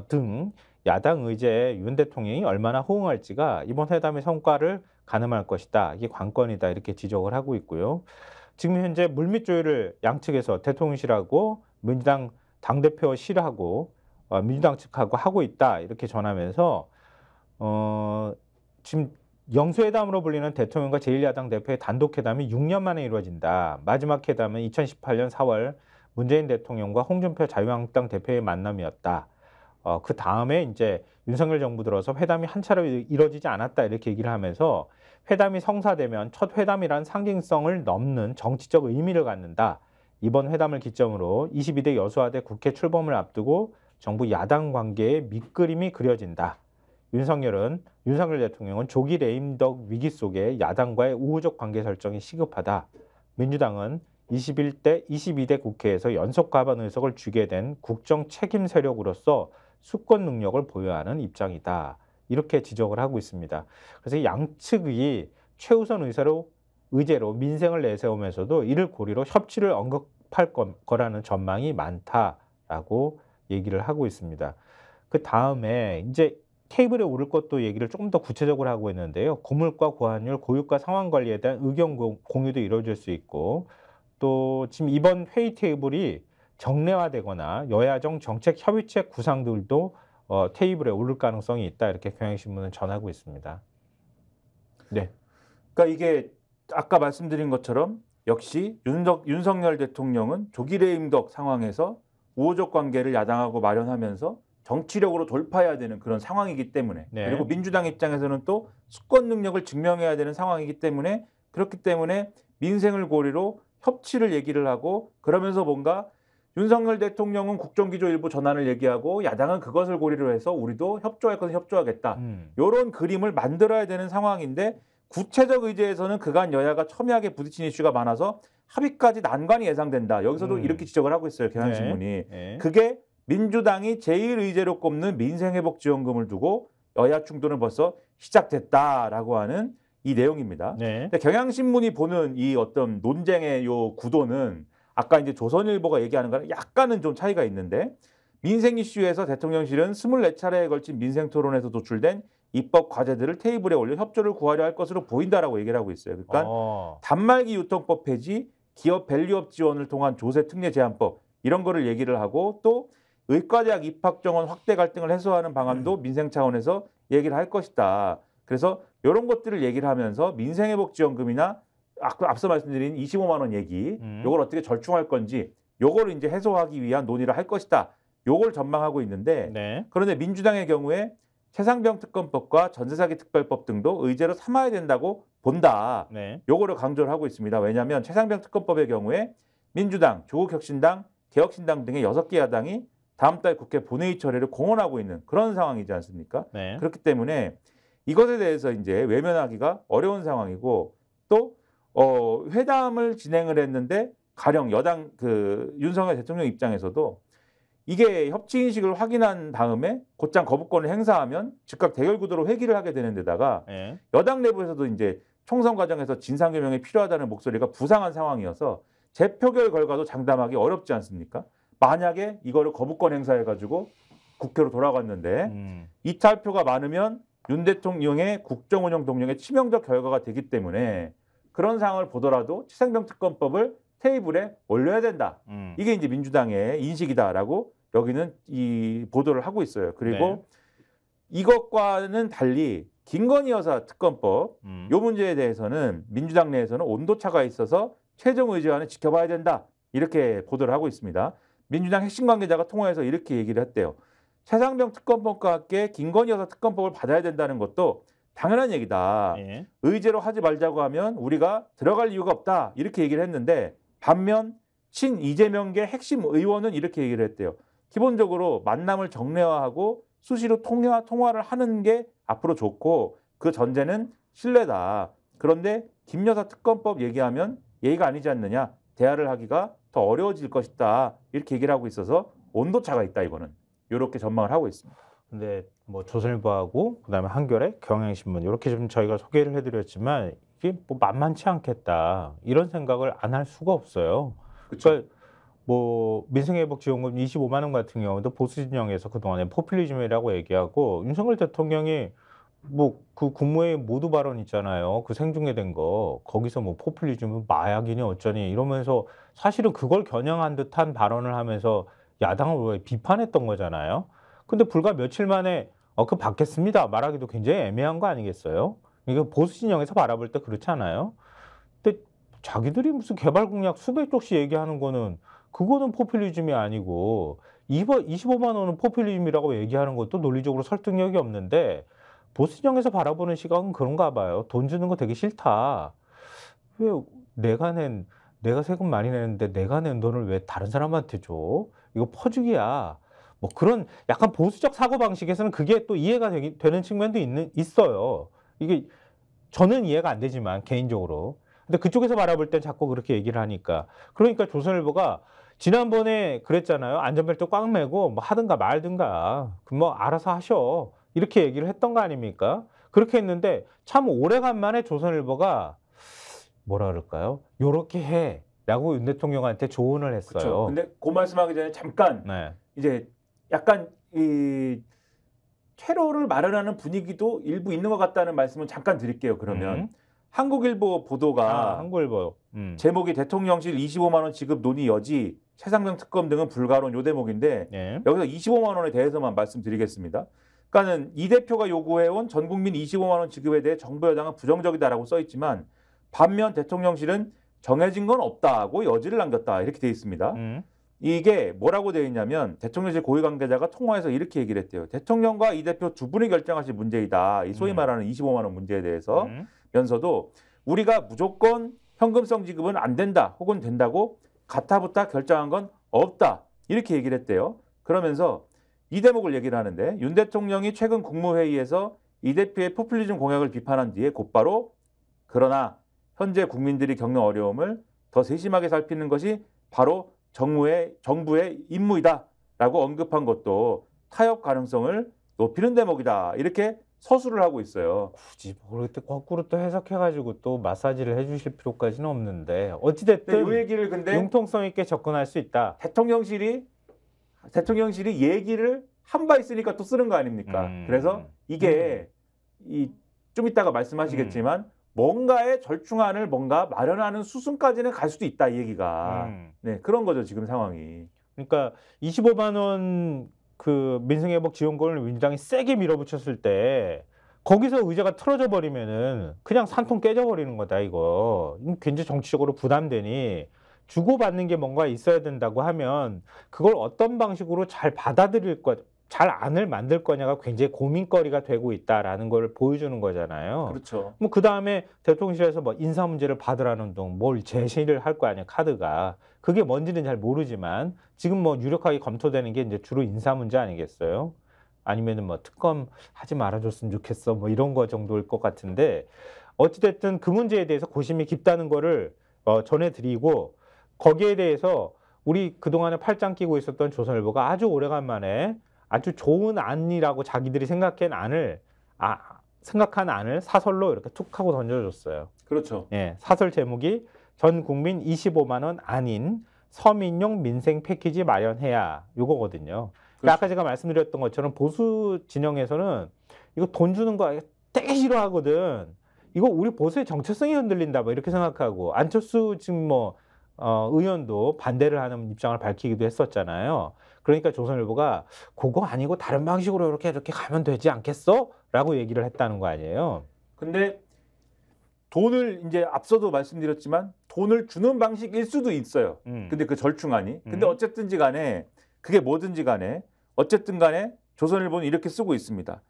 등 야당 의제에 윤 대통령이 얼마나 호응할지가 이번 회담의 성과를 가늠할 것이다, 이게 관건이다, 이렇게 지적을 하고 있고요. 지금 현재 물밑 조율을 양측에서 대통령실하고 민주당 당대표실하고 민주당 측하고 하고 있다, 이렇게 전하면서 지금 영수회담으로 불리는 대통령과 제1야당 대표의 단독회담이 6년 만에 이루어진다. 마지막 회담은 2018년 4월 문재인 대통령과 홍준표 자유한국당 대표의 만남이었다. 그 다음에 이제 윤석열 정부 들어서 회담이 한 차례 이루어지지 않았다, 이렇게 얘기를 하면서 회담이 성사되면 첫 회담이란 상징성을 넘는 정치적 의미를 갖는다. 이번 회담을 기점으로 22대 여소야대 국회 출범을 앞두고 정부 야당 관계의 밑그림이 그려진다. 윤석열 대통령은 조기 레임덕 위기 속에 야당과의 우호적 관계 설정이 시급하다. 민주당은 22대 국회에서 연속 과반 의석을 쥐게 된 국정 책임 세력으로서 수권 능력을 보여야 하는 입장이다, 이렇게 지적을 하고 있습니다. 그래서 양측이 최우선 의제로 민생을 내세우면서도 이를 고리로 협치를 언급할 거라는 전망이 많다라고 얘기를 하고 있습니다. 그 다음에 이제 테이블에 오를 것도 얘기를 조금 더 구체적으로 하고 있는데요. 고물가, 고환율, 고유가 상황 관리에 대한 의견 공유도 이루어질 수 있고, 또 지금 이번 회의 테이블이 정례화되거나 여야정 정책 협의체 구상들도 테이블에 오를 가능성이 있다, 이렇게 경향신문은 전하고 있습니다. 네. 그러니까 이게 아까 말씀드린 것처럼 역시 윤석열 대통령은 조기 레임덕 상황에서 우호적 관계를 야당하고 마련하면서 정치력으로 돌파해야 되는 그런 상황이기 때문에, 네. 그리고 민주당 입장에서는 또 수권 능력을 증명해야 되는 상황이기 때문에, 그렇기 때문에 민생을 고리로 협치를 얘기를 하고, 그러면서 뭔가 윤석열 대통령은 국정기조 일부 전환을 얘기하고 야당은 그것을 고리로 해서 우리도 협조할 것은 협조하겠다. 이런 그림을 만들어야 되는 상황인데, 구체적 의제에서는 그간 여야가 첨예하게 부딪힌 이슈가 많아서 합의까지 난관이 예상된다. 여기서도 이렇게 지적을 하고 있어요, 경향신문이. 네. 그게 민주당이 제1의제로 꼽는 민생회복지원금을 두고 여야 충돌은 벌써 시작됐다라고 하는 이 내용입니다. 네. 근데 경향신문이 보는 이 어떤 논쟁의 요 구도는 아까 이제 조선일보가 얘기하는 거랑 약간은 좀 차이가 있는데, 민생 이슈에서 대통령실은 24차례에 걸친 민생 토론에서 도출된 입법 과제들을 테이블에 올려 협조를 구하려 할 것으로 보인다라고 얘기를 하고 있어요. 그러니까 단말기 유통법 폐지, 기업 밸류업 지원을 통한 조세 특례 제한법, 이런 거를 얘기를 하고, 또 의과대학 입학 정원 확대 갈등을 해소하는 방안도 민생 차원에서 얘기를 할 것이다. 그래서 이런 것들을 얘기를 하면서 민생회복지원금이나 앞서 말씀드린 25만 원 얘기, 요걸 어떻게 절충할 건지, 요걸 이제 해소하기 위한 논의를 할 것이다. 요걸 전망하고 있는데, 네. 그런데 민주당의 경우에 최상병 특검법과 전세사기 특별법 등도 의제로 삼아야 된다고 본다. 네. 요거를 강조를 하고 있습니다. 왜냐하면 최상병 특검법의 경우에 민주당, 조국혁신당, 개혁신당 등의 6개 야당이 다음 달 국회 본회의 처리를 공언하고 있는 그런 상황이지 않습니까? 네. 그렇기 때문에 이것에 대해서 이제 외면하기가 어려운 상황이고, 또 회담을 진행을 했는데 가령 여당 윤석열 대통령 입장에서도 이게 협치 인식을 확인한 다음에 곧장 거부권을 행사하면 즉각 대결 구도로 회귀를 하게 되는 데다가 네. 여당 내부에서도 이제 총선 과정에서 진상규명이 필요하다는 목소리가 부상한 상황이어서 재표결 결과도 장담하기 어렵지 않습니까? 만약에 이거를 거부권 행사해가지고 국회로 돌아갔는데 이탈표가 많으면 윤 대통령의 국정운영 동력에 치명적 결과가 되기 때문에 그런 상황을 보더라도 최상병 특검법을 테이블에 올려야 된다. 이게 이제 민주당의 인식이다라고 여기는 이 보도를 하고 있어요. 그리고 네. 이것과는 달리 김건희 여사 특검법 이 문제에 대해서는 민주당 내에서는 온도차가 있어서 최종 의제와는 지켜봐야 된다. 이렇게 보도를 하고 있습니다. 민주당 핵심 관계자가 통화해서 이렇게 얘기를 했대요. 최상병 특검법과 함께 김건희 여사 특검법을 받아야 된다는 것도 당연한 얘기다. 예. 의제로 하지 말자고 하면 우리가 들어갈 이유가 없다. 이렇게 얘기를 했는데 반면 친 이재명계 핵심 의원은 이렇게 얘기를 했대요. 기본적으로 만남을 정례화하고 수시로 통화를 하는 게 앞으로 좋고 그 전제는 신뢰다. 그런데 김 여사 특검법 얘기하면 예의가 아니지 않느냐. 대화를 하기가 더 어려워질 것이다. 이렇게 얘기를 하고 있어서 온도차가 있다 이거는. 이렇게 전망을 하고 있습니다. 근데 뭐 조선일보하고 그다음에 한겨레, 경향신문 이렇게 좀 저희가 소개를 해드렸지만 이게 뭐 만만치 않겠다 이런 생각을 안 할 수가 없어요. 그러니까 뭐 민생회복지원금 25만 원 같은 경우도 보수 진영에서 그동안에 포퓰리즘이라고 얘기하고 윤석열 대통령이 뭐 그 국무회의 모두 발언 있잖아요. 그 생중계된 거 거기서 뭐 포퓰리즘은 마약이니 어쩌니 이러면서 사실은 그걸 겨냥한 듯한 발언을 하면서 야당을 왜 비판했던 거잖아요. 근데 불과 며칠 만에 그 받겠습니다 말하기도 굉장히 애매한 거 아니겠어요? 이거 보수 진영에서 바라볼 때 그렇지 않아요? 근데 자기들이 무슨 개발 공약 수백 쪽씩 얘기하는 거는 그거는 포퓰리즘이 아니고 25만 원은 포퓰리즘이라고 얘기하는 것도 논리적으로 설득력이 없는데 보수 진영에서 바라보는 시각은 그런가 봐요. 돈 주는 거 되게 싫다. 왜 내가 세금 많이 내는데 내가 낸 돈을 왜 다른 사람한테 줘? 이거 퍼주기야. 뭐 그런 약간 보수적 사고방식에서는 그게 또 이해가 되는 측면도 있어요. 이게 저는 이해가 안 되지만 개인적으로. 근데 그쪽에서 바라볼 땐 자꾸 그렇게 얘기를 하니까. 그러니까 조선일보가 지난번에 그랬잖아요. 안전벨트 꽉 매고 뭐 하든가 말든가. 뭐 알아서 하셔. 이렇게 얘기를 했던 거 아닙니까? 그렇게 했는데 참 오래간만에 조선일보가 뭐라 그럴까요? 요렇게 해. 라고 윤 대통령한테 조언을 했어요. 그렇죠. 근데 그 말씀하기 전에 잠깐 이제 약간 이 퇴로를 마련하는 분위기도 일부 있는 것 같다는 말씀을 잠깐 드릴게요. 그러면 한국일보 보도가 한국일보 제목이 대통령실 25만 원 지급 논의 여지 최상병 특검 등은 불가론 요 대목인데 여기서 25만 원에 대해서만 말씀드리겠습니다. 그러니까는 이 대표가 요구해온 전 국민 25만 원 지급에 대해 정부 여당은 부정적이다라고 써 있지만 반면 대통령실은 정해진 건 없다고 여지를 남겼다 이렇게 돼 있습니다. 이게 뭐라고 되어 있냐면 대통령실 고위 관계자가 통화해서 이렇게 얘기를 했대요. 대통령과 이 대표 두 분이 결정하실 문제이다. 이 소위 말하는 25만 원 문제에 대해서 면서도 우리가 무조건 현금성 지급은 안 된다 혹은 된다고 가타부타 결정한 건 없다. 이렇게 얘기를 했대요. 그러면서 이 대목을 얘기를 하는데 윤 대통령이 최근 국무회의에서 이 대표의 포퓰리즘 공약을 비판한 뒤에 곧바로 그러나 현재 국민들이 겪는 어려움을 더 세심하게 살피는 것이 바로 정부의 임무이다라고 언급한 것도 타협 가능성을 높이는 대목이다. 이렇게 서술을 하고 있어요. 굳이 뭐 그때 거꾸로 또 해석해가지고 또 마사지를 해주실 필요까지는 없는데 어찌됐든 이 얘기를 근데 융통성 있게 접근할 수 있다. 대통령실이 얘기를 한 바 있으니까 또 쓰는 거 아닙니까? 그래서 이게 좀 이따가 말씀하시겠지만 뭔가의 절충안을 뭔가 마련하는 수순까지는 갈 수도 있다 이 얘기가. 네, 그런 거죠 지금 상황이. 그러니까 25만 원 그 민생회복 지원금을 민주당이 세게 밀어붙였을 때 거기서 의제가 틀어져 버리면은 그냥 산통 깨져 버리는 거다 이거. 굉장히 정치적으로 부담되니 주고받는 게 뭔가 있어야 된다고 하면 그걸 어떤 방식으로 잘 받아들일 잘 안을 만들 거냐가 굉장히 고민거리가 되고 있다라는 걸 보여주는 거잖아요. 그렇죠. 뭐 그 다음에 대통령실에서 뭐 인사 문제를 받으라는 등 뭘 제시를 할 거 아니야 카드가. 그게 뭔지는 잘 모르지만 지금 뭐 유력하게 검토되는 게 이제 주로 인사 문제 아니겠어요? 아니면은 뭐 특검 하지 말아줬으면 좋겠어 뭐 이런 거 정도일 것 같은데 어찌됐든 그 문제에 대해서 고심이 깊다는 거를 전해드리고 거기에 대해서 우리 그동안에 팔짱 끼고 있었던 조선일보가 아주 오래간만에 아주 좋은 안이라고 자기들이 생각한 안을 사설로 이렇게 툭 하고 던져줬어요. 그렇죠. 예, 사설 제목이 전 국민 25만 원 안인 서민용 민생 패키지 마련해야 요거거든요. 그러니까 아까 제가 말씀드렸던 것처럼 보수 진영에서는 이거 돈 주는 거 되게 싫어하거든. 이거 우리 보수의 정체성이 흔들린다 뭐 이렇게 생각하고 안철수 지금 뭐 의원도 반대를 하는 입장을 밝히기도 했었잖아요. 그러니까 조선일보가 그거 아니고 다른 방식으로 이렇게 가면 되지 않겠어? 라고 얘기를 했다는 거 아니에요. 근데 돈을 이제 앞서도 말씀드렸지만 돈을 주는 방식일 수도 있어요. 근데 그 절충안이. 근데 어쨌든지 간에 그게 뭐든지 간에 어쨌든 간에 조선일보는 이렇게 쓰고 있습니다.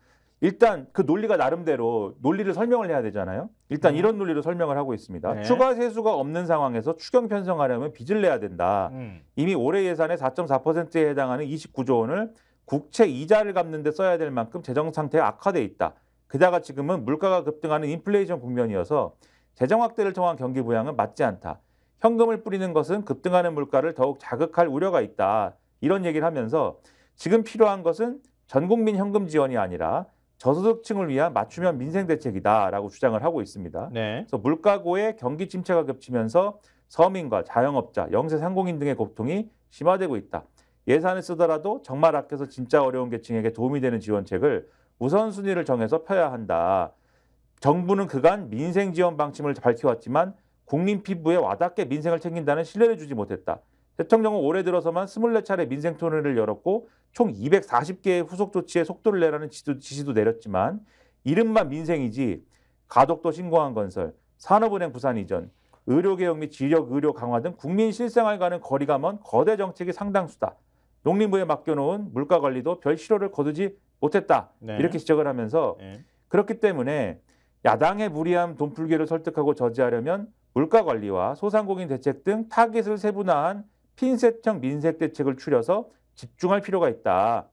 일단 그 논리가 나름대로 논리를 설명을 해야 되잖아요. 일단 이런 논리로 설명을 하고 있습니다. 네. 추가 세수가 없는 상황에서 추경 편성하려면 빚을 내야 된다. 이미 올해 예산의 4.4%에 해당하는 29조 원을 국채 이자를 갚는 데 써야 될 만큼 재정 상태가 악화돼 있다. 게다가 지금은 물가가 급등하는 인플레이션 국면이어서 재정 확대를 통한 경기 부양은 맞지 않다. 현금을 뿌리는 것은 급등하는 물가를 더욱 자극할 우려가 있다. 이런 얘기를 하면서 지금 필요한 것은 전 국민 현금 지원이 아니라 저소득층을 위한 맞춤형 민생 대책이다라고 주장을 하고 있습니다. 네. 그래서 물가고에 경기 침체가 겹치면서 서민과 자영업자, 영세 상공인 등의 고통이 심화되고 있다. 예산을 쓰더라도 정말 아껴서 진짜 어려운 계층에게 도움이 되는 지원책을 우선순위를 정해서 펴야 한다. 정부는 그간 민생 지원 방침을 밝혀왔지만 국민 피부에 와닿게 민생을 챙긴다는 신뢰를 주지 못했다. 대통령은 올해 들어서만 24차례 민생 토론회를 열었고 총 240개의 후속 조치에 속도를 내라는 지시도 내렸지만 이름만 민생이지 가덕도 신공항 건설, 산업은행 부산 이전, 의료개혁 및 지역 의료 강화 등 국민 실생활과는 거리가 먼 거대 정책이 상당수다. 농림부에 맡겨놓은 물가 관리도 별 실효를 거두지 못했다. 네. 이렇게 지적을 하면서 네. 그렇기 때문에 야당의 무리한 돈풀기를 설득하고 저지하려면 물가 관리와 소상공인 대책 등 타깃을 세분화한 핀셋형 민생 대책을 추려서 집중할 필요가 있다.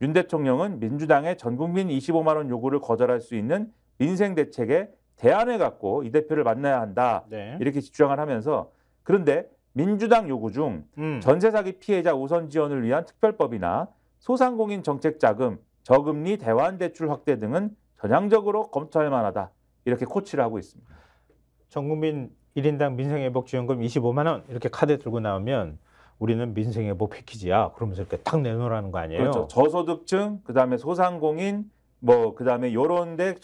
윤 대통령은 민주당의 전 국민 25만 원 요구를 거절할 수 있는 민생 대책에 대안을 갖고 이 대표를 만나야 한다. 네. 이렇게 주장을 하면서 그런데 민주당 요구 중 전세 사기 피해자 우선 지원을 위한 특별법이나 소상공인 정책 자금, 저금리 대환 대출 확대 등은 전향적으로 검토할 만하다. 이렇게 코치를 하고 있습니다. 전국민 1인당 민생회복지원금 25만 원 이렇게 카드 들고 나오면 우리는 민생회복 패키지야. 그러면서 이렇게 딱 내놓으라는 거 아니에요? 그렇죠. 저소득층, 그다음에 소상공인, 그다음에 요런 데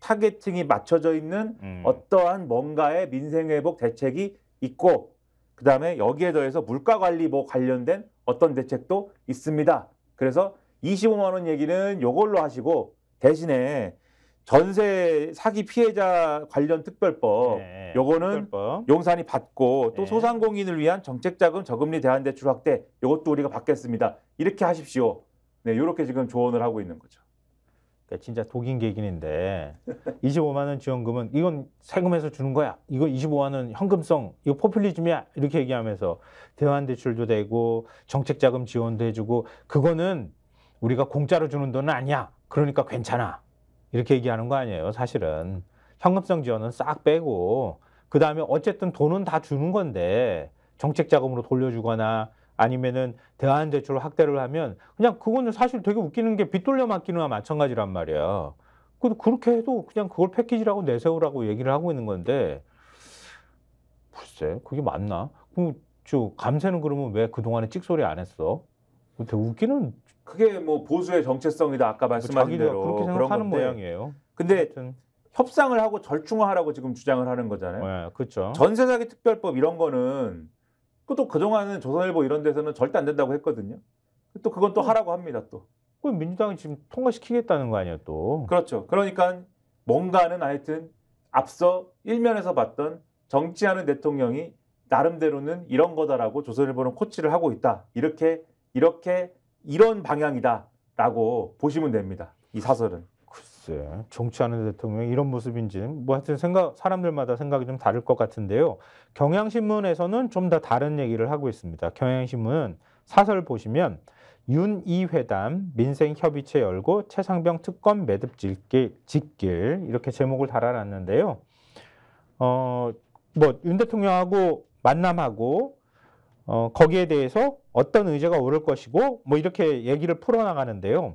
타겟팅이 맞춰져 있는 어떠한 뭔가의 민생회복 대책이 있고 그다음에 여기에 더해서 물가 관리 관련된 어떤 대책도 있습니다. 그래서 25만 원 얘기는 요걸로 하시고 대신에 전세 사기 피해자 관련 특별법, 네, 요거는 특별법. 용산이 받고 또 네. 소상공인을 위한 정책자금 저금리 대환대출 확대, 요것도 우리가 받겠습니다. 이렇게 하십시오. 네, 이렇게 지금 조언을 하고 있는 거죠. 그러니까 진짜 독인 개긴인데 25만 원 지원금은 이건 세금에서 주는 거야. 이거 25만 원 현금성, 이거 포퓰리즘이야. 이렇게 얘기하면서 대환대출도 되고 정책자금 지원도 해주고 그거는 우리가 공짜로 주는 돈은 아니야. 그러니까 괜찮아. 이렇게 얘기하는 거 아니에요. 사실은 현금성 지원은 싹 빼고 그다음에 어쨌든 돈은 다 주는 건데 정책자금으로 돌려주거나 아니면은 대환대출 확대를 하면 그냥 그거는 사실 되게 웃기는 게 빚 돌려 맡기는 거나 마찬가지란 말이야. 그렇게 해도 그냥 그걸 패키지라고 내세우라고 얘기를 하고 있는 건데 글쎄 그게 맞나? 저 감세는 그러면 왜 그동안에 찍소리 안 했어? 되게 웃기는. 그게 보수의 정체성이다. 아까 말씀하신 대로 그렇게 생각하는 모양이에요. 근데 하여튼. 협상을 하고 절충화하라고 지금 주장을 하는 거잖아요. 네, 그렇죠. 전세 사기 특별법 이런 거는 또 그동안은 조선일보 이런 데서는 절대 안 된다고 했거든요. 또 그건 또 하라고 합니다. 또. 그럼 민주당이 지금 통과시키겠다는 거 아니에요, 또. 그렇죠. 그러니까 뭔가는 하여튼 앞서 일면에서 봤던 정치하는 대통령이 나름대로는 이런 거다라고 조선일보는 코치를 하고 있다. 이런 방향이다라고 보시면 됩니다. 이 사설은. 글쎄, 정치하는 대통령이 이런 모습인지 하여튼 사람들마다 생각이 좀 다를 것 같은데요. 경향신문에서는 좀 더 다른 얘기를 하고 있습니다. 경향신문 사설 보시면 윤이 회담 민생협의체 열고 최상병 특검 매듭 짓길 이렇게 제목을 달아놨는데요. 윤 대통령하고 만남하고 거기에 대해서 어떤 의제가 오를 것이고 이렇게 얘기를 풀어나가는데요.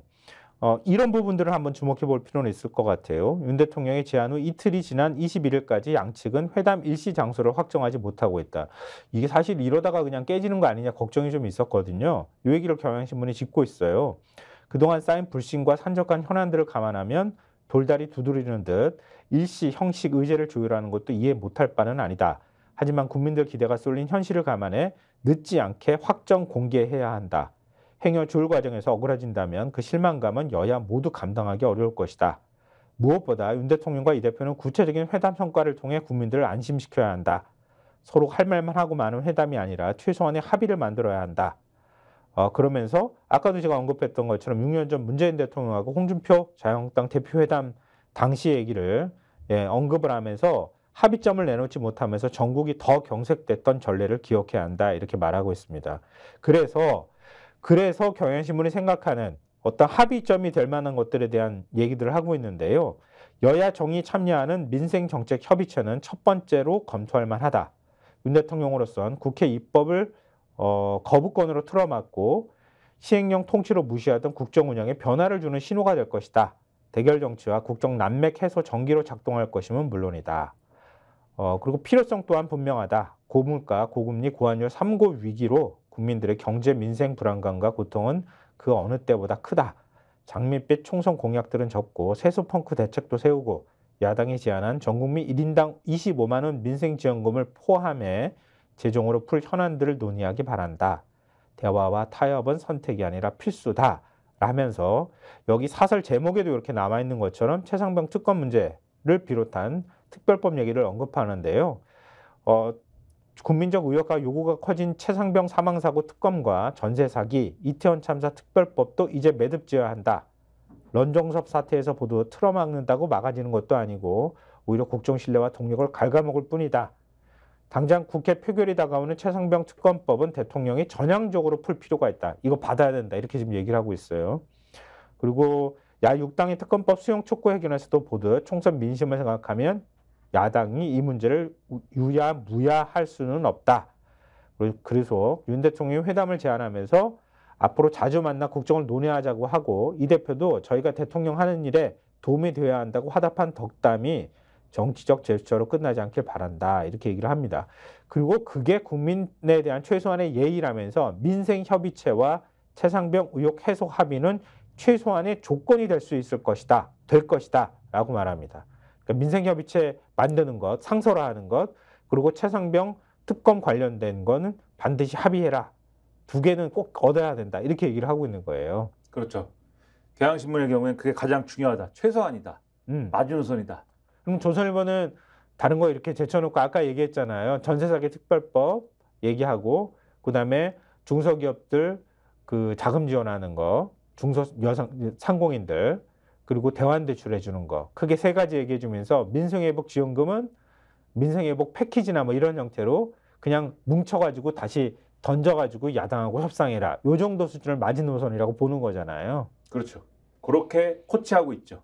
이런 부분들을 한번 주목해 볼 필요는 있을 것 같아요. 윤 대통령의 제안 후 이틀이 지난 21일까지 양측은 회담 일시 장소를 확정하지 못하고 있다. 이게 사실 이러다가 그냥 깨지는 거 아니냐 걱정이 좀 있었거든요. 이 얘기를 경향신문이 짚고 있어요. 그동안 쌓인 불신과 산적한 현안들을 감안하면 돌다리 두드리는 듯 일시 형식 의제를 조율하는 것도 이해 못할 바는 아니다. 하지만 국민들 기대가 쏠린 현실을 감안해 늦지 않게 확정 공개해야 한다. 행여 조율 과정에서 억울해진다면 그 실망감은 여야 모두 감당하기 어려울 것이다. 무엇보다 윤 대통령과 이 대표는 구체적인 회담 성과를 통해 국민들을 안심시켜야 한다. 서로 할 말만 하고 마는 회담이 아니라 최소한의 합의를 만들어야 한다. 그러면서 아까도 제가 언급했던 것처럼 6년 전 문재인 대통령하고 홍준표 자유한국당 대표회담 당시 얘기를 언급을 하면서 합의점을 내놓지 못하면서 전국이 더 경색됐던 전례를 기억해야 한다 이렇게 말하고 있습니다. 그래서 경향신문이 생각하는 어떤 합의점이 될 만한 것들에 대한 얘기들을 하고 있는데요. 여야 정의 참여하는 민생정책협의체는 첫 번째로 검토할 만하다. 윤 대통령으로선 국회 입법을 거부권으로 틀어막고 시행령 통치로 무시하던 국정 운영에 변화를 주는 신호가 될 것이다. 대결 정치와 국정 난맥 해소 전기로 작동할 것임은 물론이다. 그리고 필요성 또한 분명하다. 고물가, 고금리, 고환율 3고 위기로 국민들의 경제 민생 불안감과 고통은 그 어느 때보다 크다. 장밋빛 총선 공약들은 적고 세수 펑크 대책도 세우고 야당이 제안한 전국민 1인당 25만 원 민생지원금을 포함해 재정으로 풀 현안들을 논의하기 바란다. 대화와 타협은 선택이 아니라 필수다. 라면서 여기 사설 제목에도 이렇게 남아있는 것처럼 최상병 특검 문제를 비롯한 특별법 얘기를 언급하는데요. 국민적 의혹과 요구가 커진 최상병 사망사고 특검과 전세 사기, 이태원 참사 특별법도 이제 매듭지어야 한다. 런정섭 사태에서 보도 틀어막는다고 막아지는 것도 아니고 오히려 국정 신뢰와 동력을 갉아먹을 뿐이다. 당장 국회 표결이 다가오는 최상병 특검법은 대통령이 전향적으로 풀 필요가 있다. 이거 받아야 된다. 이렇게 지금 얘기를 하고 있어요. 그리고 야6당이 특검법 수용 촉구 회견에서도 보듯 총선 민심을 생각하면 야당이 이 문제를 유야무야할 수는 없다. 그래서 윤 대통령이 회담을 제안하면서 앞으로 자주 만나 국정을 논의하자고 하고 이 대표도 저희가 대통령 하는 일에 도움이 되어야 한다고 화답한 덕담이 정치적 제스처로 끝나지 않길 바란다. 이렇게 얘기를 합니다. 그리고 그게 국민에 대한 최소한의 예의라면서 민생협의체와 최상병 의혹 해소 합의는 최소한의 조건이 될 수 있을 것이다. 될 것이다. 라고 말합니다. 그러니까 민생협의체 만드는 것, 상설화하는 것, 그리고 최상병 특검 관련된 거는 반드시 합의해라. 두 개는 꼭 얻어야 된다. 이렇게 얘기를 하고 있는 거예요. 그렇죠. 경향신문의 경우에는 그게 가장 중요하다. 최소한이다. 마지노선이다. 그럼 조선일보는 다른 거 이렇게 제쳐놓고 아까 얘기했잖아요. 전세사기 특별법 얘기하고 그다음에 중소기업들 그 자금 지원하는 거, 상공인들 그리고 대환대출 해주는 거 크게 세 가지 얘기해주면서 민생회복 지원금은 민생회복 패키지나 뭐 이런 형태로 그냥 뭉쳐가지고 다시 던져가지고 야당하고 협상해라. 요 정도 수준을 마지노선이라고 보는 거잖아요. 그렇죠. 그렇게 코치하고 있죠.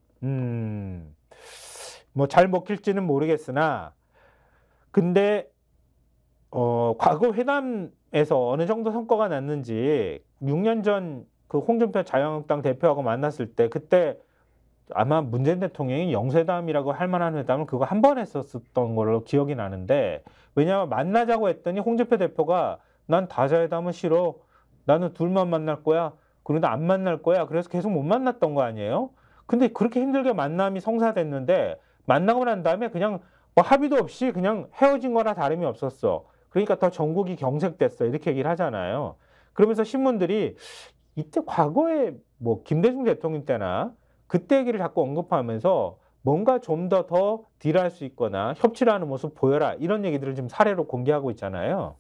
뭐 잘 먹힐지는 모르겠으나 근데 과거 회담에서 어느 정도 성과가 났는지 6년 전 그 홍준표 자유한국당 대표하고 만났을 때 그때 아마 문재인 대통령이 영수회담이라고 할 만한 회담을 그거 한 번 했었던 걸로 기억이 나는데 왜냐하면 만나자고 했더니 홍준표 대표가 난 다자회담은 싫어. 나는 둘만 만날 거야. 그런데 안 만날 거야. 그래서 계속 못 만났던 거 아니에요? 근데 그렇게 힘들게 만남이 성사됐는데 만나고 난 다음에 그냥 뭐 합의도 없이 그냥 헤어진 거나 다름이 없었어. 그러니까 더 전국이 경색됐어. 이렇게 얘기를 하잖아요. 그러면서 신문들이 이때 과거에 뭐 김대중 대통령 때나 그때 얘기를 자꾸 언급하면서 뭔가 좀 더 딜할 수 있거나 협치를 하는 모습 보여라. 이런 얘기들을 지금 사례로 공개하고 있잖아요.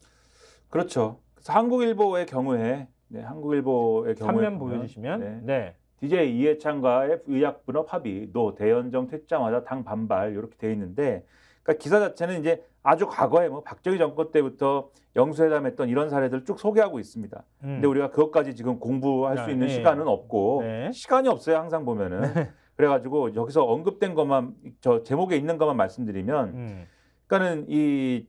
그렇죠. 그래서 한국일보의 경우에 한국일보의 경우에 3면 보여주시면 네. DJ 이해찬과의 의약분업 합의, 노 대연정 퇴짜마자 당 반발 이렇게 돼 있는데, 그러니까 기사 자체는 이제 아주 과거에 뭐 박정희 정권 때부터 영수회담했던 이런 사례들 쭉 소개하고 있습니다. 근데 우리가 그것까지 지금 공부할 수 있는 시간은 없고 시간이 없어요. 항상 보면은. 그래가지고 여기서 언급된 것만 저 제목에 있는 것만 말씀드리면, 그러니까는 이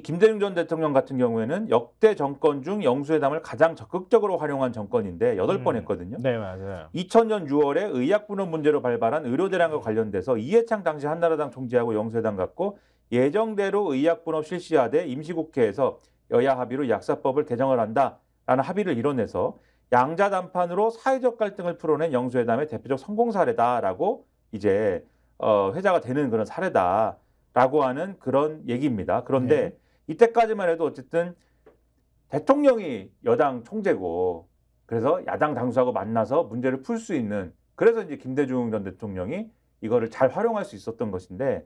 김대중 전 대통령 같은 경우에는 역대 정권 중 영수회담을 가장 적극적으로 활용한 정권인데 8번 했거든요. 네, 맞아요. 2000년 6월에 의약분업 문제로 발발한 의료대란과 관련돼서 이해창 당시 한나라당 총재하고 영수회담 갖고 예정대로 의약분업 실시하되 임시국회에서 여야 합의로 약사법을 개정을 한다라는 합의를 이뤄내서 양자 담판으로 사회적 갈등을 풀어낸 영수회담의 대표적 성공 사례다라고 이제 회자가 되는 그런 사례다라고 하는 그런 얘기입니다. 그런데 이때까지만 해도 어쨌든 대통령이 여당 총재고 그래서 야당 당수하고 만나서 문제를 풀 수 있는, 그래서 이제 김대중 전 대통령이 이거를 잘 활용할 수 있었던 것인데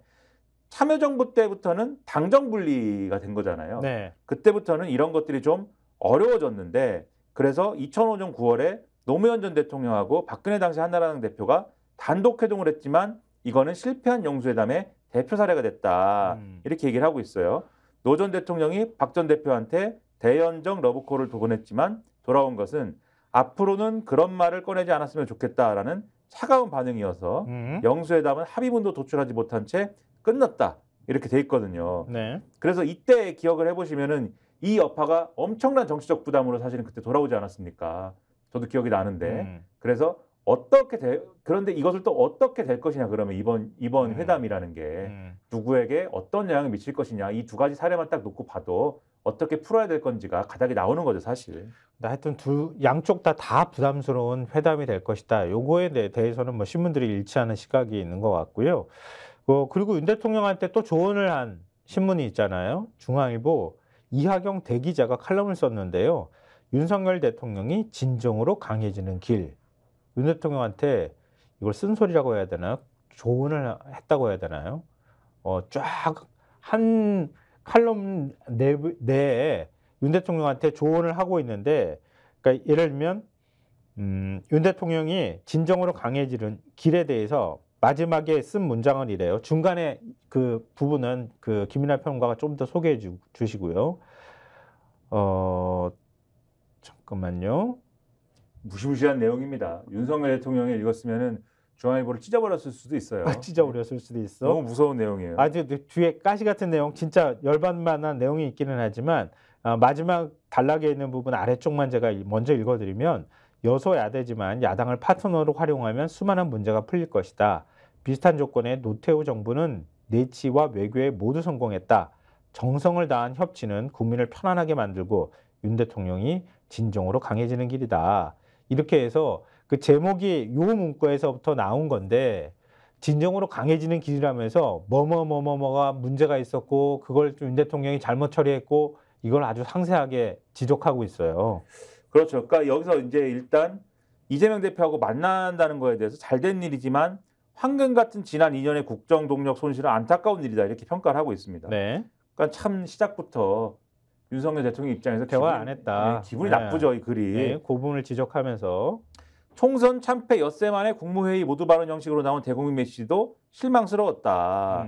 참여정부 때부터는 당정 분리가 된 거잖아요. 그때부터는 이런 것들이 좀 어려워졌는데 그래서 2005년 9월에 노무현 전 대통령하고 박근혜 당시 한나라당 대표가 단독 회동을 했지만 이거는 실패한 영수회담의 대표 사례가 됐다. 이렇게 얘기를 하고 있어요. 노 전 대통령이 박 전 대표한테 대연정 러브콜을 두 번 했지만 돌아온 것은 앞으로는 그런 말을 꺼내지 않았으면 좋겠다라는 차가운 반응이어서 영수회담은 합의문도 도출하지 못한 채 끝났다. 이렇게 돼 있거든요. 네. 그래서 이때 기억을 해보시면은 이 여파가 엄청난 정치적 부담으로 사실은 그때 돌아오지 않았습니까? 저도 기억이 나는데. 그래서 그런데 이것을 또 어떻게 될 것이냐 그러면 이번 회담이라는 게 누구에게 어떤 영향을 미칠 것이냐 이 두 가지 사례만 딱 놓고 봐도 어떻게 풀어야 될 건지가 가닥이 나오는 거죠, 사실. 하여튼 양쪽 다 부담스러운 회담이 될 것이다. 요거에 대해서는 뭐 신문들이 일치하는 시각이 있는 것 같고요. 그리고 윤 대통령한테 또 조언을 한 신문이 있잖아요. 중앙일보 이하경 대기자가 칼럼을 썼는데요. 윤석열 대통령이 진정으로 강해지는 길. 윤 대통령한테 이걸 쓴소리라고 해야 되나요? 조언을 했다고 해야 되나요? 쫙 한 칼럼 내에 윤 대통령한테 조언을 하고 있는데, 그러니까 예를 들면 윤 대통령이 진정으로 강해지는 길에 대해서 마지막에 쓴 문장은 이래요. 중간에 그 부분은 그 김민하 평론가가 좀 더 소개해 주시고요. 잠깐만요. 무시무시한 내용입니다. 윤석열 대통령이 읽었으면은 중앙일보를 찢어버렸을 수도 있어요. 찢어버렸을 수도 있어. 너무 무서운 내용이에요. 아주 뒤에 가시 같은 내용, 진짜 열받만한 내용이 있기는 하지만 마지막 단락에 있는 부분 아래쪽만 제가 먼저 읽어드리면 여소야대지만 야당을 파트너로 활용하면 수많은 문제가 풀릴 것이다. 비슷한 조건에 노태우 정부는 내치와 외교에 모두 성공했다. 정성을 다한 협치는 국민을 편안하게 만들고 윤 대통령이 진정으로 강해지는 길이다. 이렇게 해서 그 제목이 요 문구에서부터 나온 건데 진정으로 강해지는 길이라면서 뭐가 문제가 있었고 그걸 윤 대통령이 잘못 처리했고 이걸 아주 상세하게 지적하고 있어요. 그렇죠. 그러니까 여기서 이제 일단 이재명 대표하고 만난다는 거에 대해서 잘된 일이지만 황금 같은 지난 2년의 국정 동력 손실은 안타까운 일이다 이렇게 평가를 하고 있습니다. 네. 그러니까 참 시작부터 윤석열 대통령 입장에서 대화 안 했다. 기분이 나쁘죠, 이 글이. 네, 그 부분을 지적하면서 총선 참패 엿새 만에 국무회의 모두 발언 형식으로 나온 대국민 메시지도 실망스러웠다.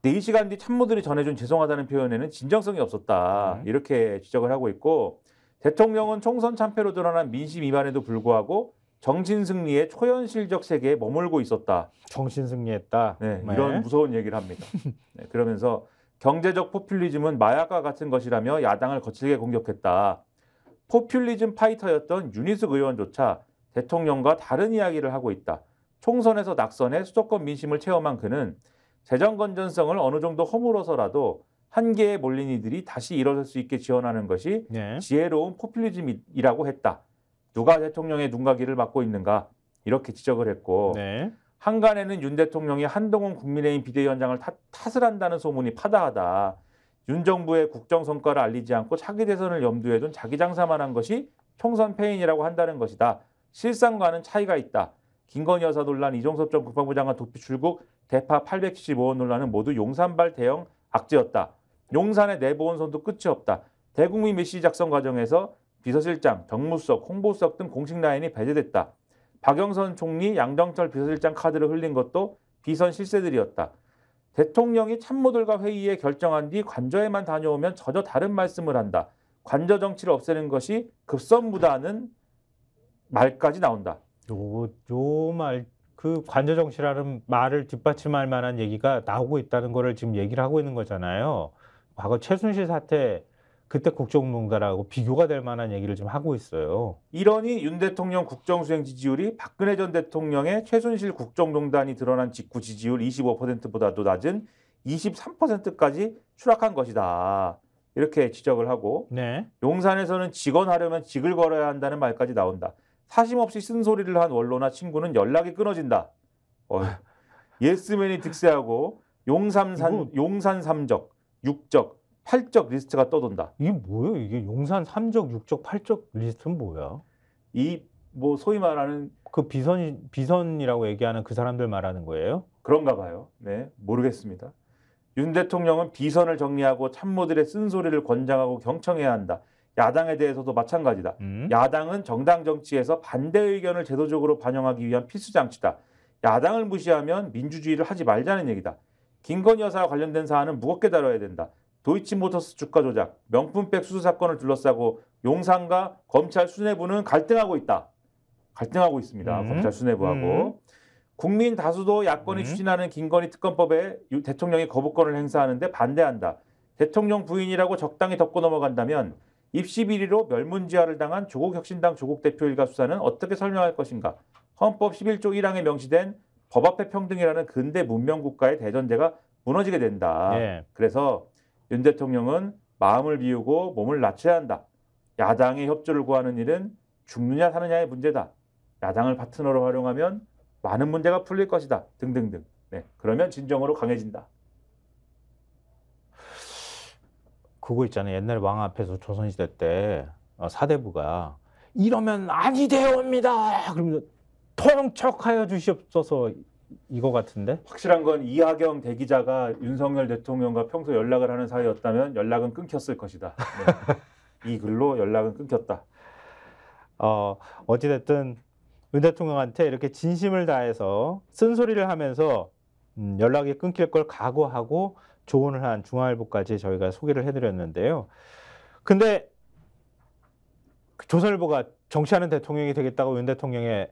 4시간 뒤 참모들이 전해준 죄송하다는 표현에는 진정성이 없었다. 이렇게 지적을 하고 있고 대통령은 총선 참패로 드러난 민심 위반에도 불구하고 정신승리의 초현실적 세계에 머물고 있었다. 정신승리했다. 네, 이런 무서운 얘기를 합니다. 네, 그러면서 경제적 포퓰리즘은 마약과 같은 것이라며 야당을 거칠게 공격했다. 포퓰리즘 파이터였던 윤희숙 의원조차 대통령과 다른 이야기를 하고 있다. 총선에서 낙선해 수도권 민심을 체험한 그는 재정 건전성을 어느 정도 허물어서라도 한계에 몰린 이들이 다시 일어설 수 있게 지원하는 것이 지혜로운 포퓰리즘이라고 했다. 누가 대통령의 눈가기를 맡고 있는가 이렇게 지적을 했고 한간에는 윤 대통령이 한동훈 국민의힘 비대위원장을 탓을 한다는 소문이 파다하다. 윤 정부의 국정 성과를 알리지 않고 차기 대선을 염두에 둔 자기 장사만 한 것이 총선 패인이라고 한다는 것이다. 실상과는 차이가 있다. 김건희 여사 논란, 이종섭 전 국방부 장관 도피 출국, 대파 875원 논란은 모두 용산발 대형 악재였다. 용산의 내보원 손도 끝이 없다. 대국민 메시지 작성 과정에서 비서실장, 정무수석, 홍보수석 등 공식 라인이 배제됐다. 박영선 총리, 양정철 비서실장 카드를 흘린 것도 비선 실세들이었다. 대통령이 참모들과 회의에 결정한 뒤 관저에만 다녀오면 전혀 다른 말씀을 한다. 관저 정치를 없애는 것이 급선무다는 말까지 나온다. 요 말, 그 관저 정치라는 말을 뒷받침할 만한 얘기가 나오고 있다는 거를 지금 얘기를 하고 있는 거잖아요. 과거 최순실 사태 그때 국정농단하고 비교가 될 만한 얘기를 지금 하고 있어요. 이러니 윤 대통령 국정수행 지지율이 박근혜 전 대통령의 최순실 국정농단이 드러난 직후 지지율 25%보다도 낮은 23%까지 추락한 것이다. 이렇게 지적을 하고 용산에서는 직원하려면 직을 걸어야 한다는 말까지 나온다. 사심없이 쓴소리를 한 원로나 친구는 연락이 끊어진다. 예스맨이 득세하고 용산 3적, 6적, 8적 리스트가 떠돈다. 이게 뭐예요? 이게 용산 3적, 6적, 8적 리스트는 뭐야? 이 뭐 소위 말하는 그 비선이라고 얘기하는 그 사람들 말하는 거예요? 그런가 봐요. 네, 모르겠습니다. 윤 대통령은 비선을 정리하고 참모들의 쓴소리를 권장하고 경청해야 한다. 야당에 대해서도 마찬가지다. 야당은 정당 정치에서 반대 의견을 제도적으로 반영하기 위한 필수 장치다. 야당을 무시하면 민주주의를 하지 말자는 얘기다. 김건희 여사와 관련된 사안은 무겁게 다뤄야 된다. 도이치모터스 주가 조작, 명품백 수수 사건을 둘러싸고 용산과 검찰 수뇌부는 갈등하고 있다. 갈등하고 있습니다. 검찰 수뇌부하고. 국민 다수도 야권이 추진하는 김건희 특검법에 대통령이 거부권을 행사하는데 반대한다. 대통령 부인이라고 적당히 덮고 넘어간다면 입시 비리로 멸문지화를 당한 조국 혁신당 조국 대표 일가 수사는 어떻게 설명할 것인가? 헌법 11조 1항에 명시된 법 앞에 평등이라는 근대 문명 국가의 대전제가 무너지게 된다. 네. 그래서 윤 대통령은 마음을 비우고 몸을 낮춰야 한다. 야당의 협조를 구하는 일은 죽느냐 사느냐의 문제다. 야당을 파트너로 활용하면 많은 문제가 풀릴 것이다. 등등등. 네, 그러면 진정으로 강해진다. 그거 있잖아요. 옛날에 왕 앞에서 조선시대 때 사대부가 이러면 아니 되옵니다. 그러면 통촉하여 주시옵소서 이거 같은데? 확실한 건 이하경 대기자가 윤석열 대통령과 평소 연락을 하는 사이였다면 연락은 끊겼을 것이다. 네. 이 글로 연락은 끊겼다. 어찌됐든 윤 대통령한테 이렇게 진심을 다해서 쓴소리를 하면서 연락이 끊길 걸 각오하고 조언을 한 중앙일보까지 저희가 소개를 해드렸는데요. 근데 조선일보가 정치하는 대통령이 되겠다고 윤 대통령이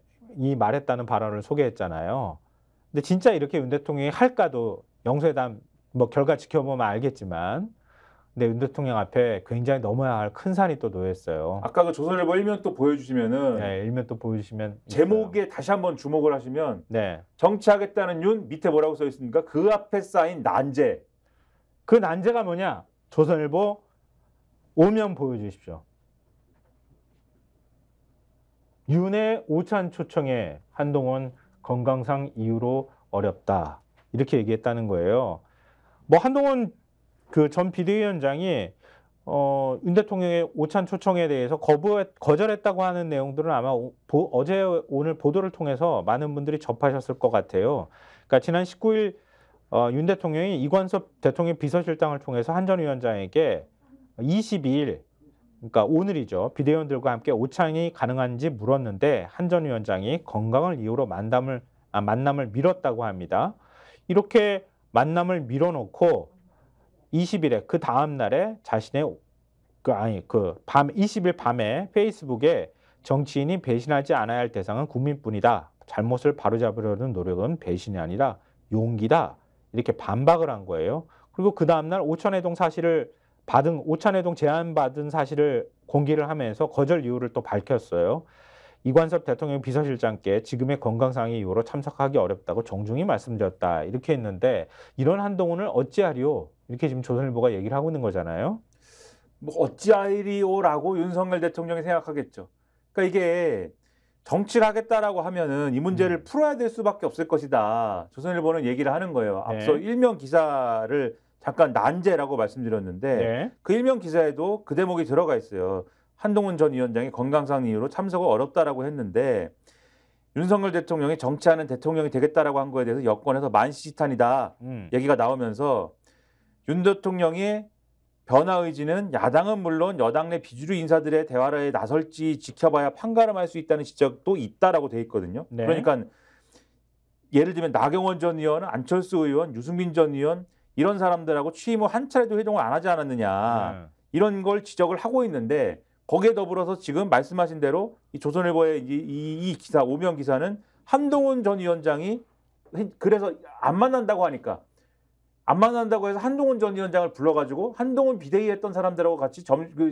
말했다는 발언을 소개했잖아요. 근데 진짜 이렇게 윤 대통령이 할까도 영수회담 뭐 결과 지켜보면 알겠지만, 근데 윤 대통령 앞에 굉장히 넘어야 할 큰 산이 또 놓였어요. 아까 그 조선일보 일면 또 보여주시면은, 네, 일면 또 보여주시면 제목에 있어요. 다시 한번 주목을 하시면, 네, 정치하겠다는 윤 밑에 뭐라고 써 있습니까? 그 앞에 쌓인 난제. 그 난제가 뭐냐? 조선일보 오면 보여주십시오. 윤의 오찬 초청에 한동훈 건강상 이유로 어렵다. 이렇게 얘기했다는 거예요. 뭐 한동훈 그 전 비대위원장이 윤 대통령의 오찬 초청에 대해서 거절했다고 하는 내용들은 아마 어제 오늘 보도를 통해서 많은 분들이 접하셨을 것 같아요. 그러니까 지난 19일 윤 대통령이 이관섭 대통령 비서실장을 통해서 한 전 위원장에게 22일, 그러니까 오늘이죠. 비대위원들과 함께 오찬이 가능한지 물었는데 한 전 위원장이 건강을 이유로 만남을 미뤘다고 합니다. 이렇게 만남을 미뤄놓고 20일에 그 다음 날에 자신의 20일 밤에 페이스북에 정치인이 배신하지 않아야 할 대상은 국민뿐이다. 잘못을 바로잡으려는 노력은 배신이 아니라 용기다. 이렇게 반박을 한 거예요. 그리고 그 다음 날 오찬회동 제안받은 사실을 공개를 하면서 거절 이유를 또 밝혔어요. 이관섭 대통령 비서실장께 지금의 건강상의 이유로 참석하기 어렵다고 정중히 말씀드렸다. 이렇게 했는데 이런 한동훈을 어찌하리요? 이렇게 지금 조선일보가 얘기를 하고 있는 거잖아요. 뭐 어찌하리요라고 윤석열 대통령이 생각하겠죠. 그러니까 이게 정치를 하겠다라고 하면은 이 문제를 풀어야 될 수밖에 없을 것이다. 조선일보는 얘기를 하는 거예요. 앞서 네. 일면 기사를 잠깐 난제라고 말씀드렸는데 네. 그 일면 기사에도 그 대목이 들어가 있어요. 한동훈 전 위원장이 건강상 이유로 참석을 어렵다라고 했는데 윤석열 대통령이 정치하는 대통령이 되겠다라고 한 거에 대해서 여권에서 만시지탄이다 얘기가 나오면서 윤 대통령의 변화 의지는 야당은 물론 여당 내 비주류 인사들의 대화에 나설지 지켜봐야 판가름할 수 있다는 지적도 있다라고 돼 있거든요. 네. 그러니까 예를 들면 나경원 전 의원, 안철수 의원, 유승민 전 의원 이런 사람들하고 취임 후 한 차례도 회동을 안 하지 않았느냐 이런 걸 지적을 하고 있는데 거기에 더불어서 지금 말씀하신 대로 이 조선일보의 이 기사 오명 기사는 한동훈 전 위원장이 그래서 안 만난다고 하니까 안 만난다고 해서 한동훈 전 위원장을 불러가지고 한동훈 비대위 했던 사람들하고 같이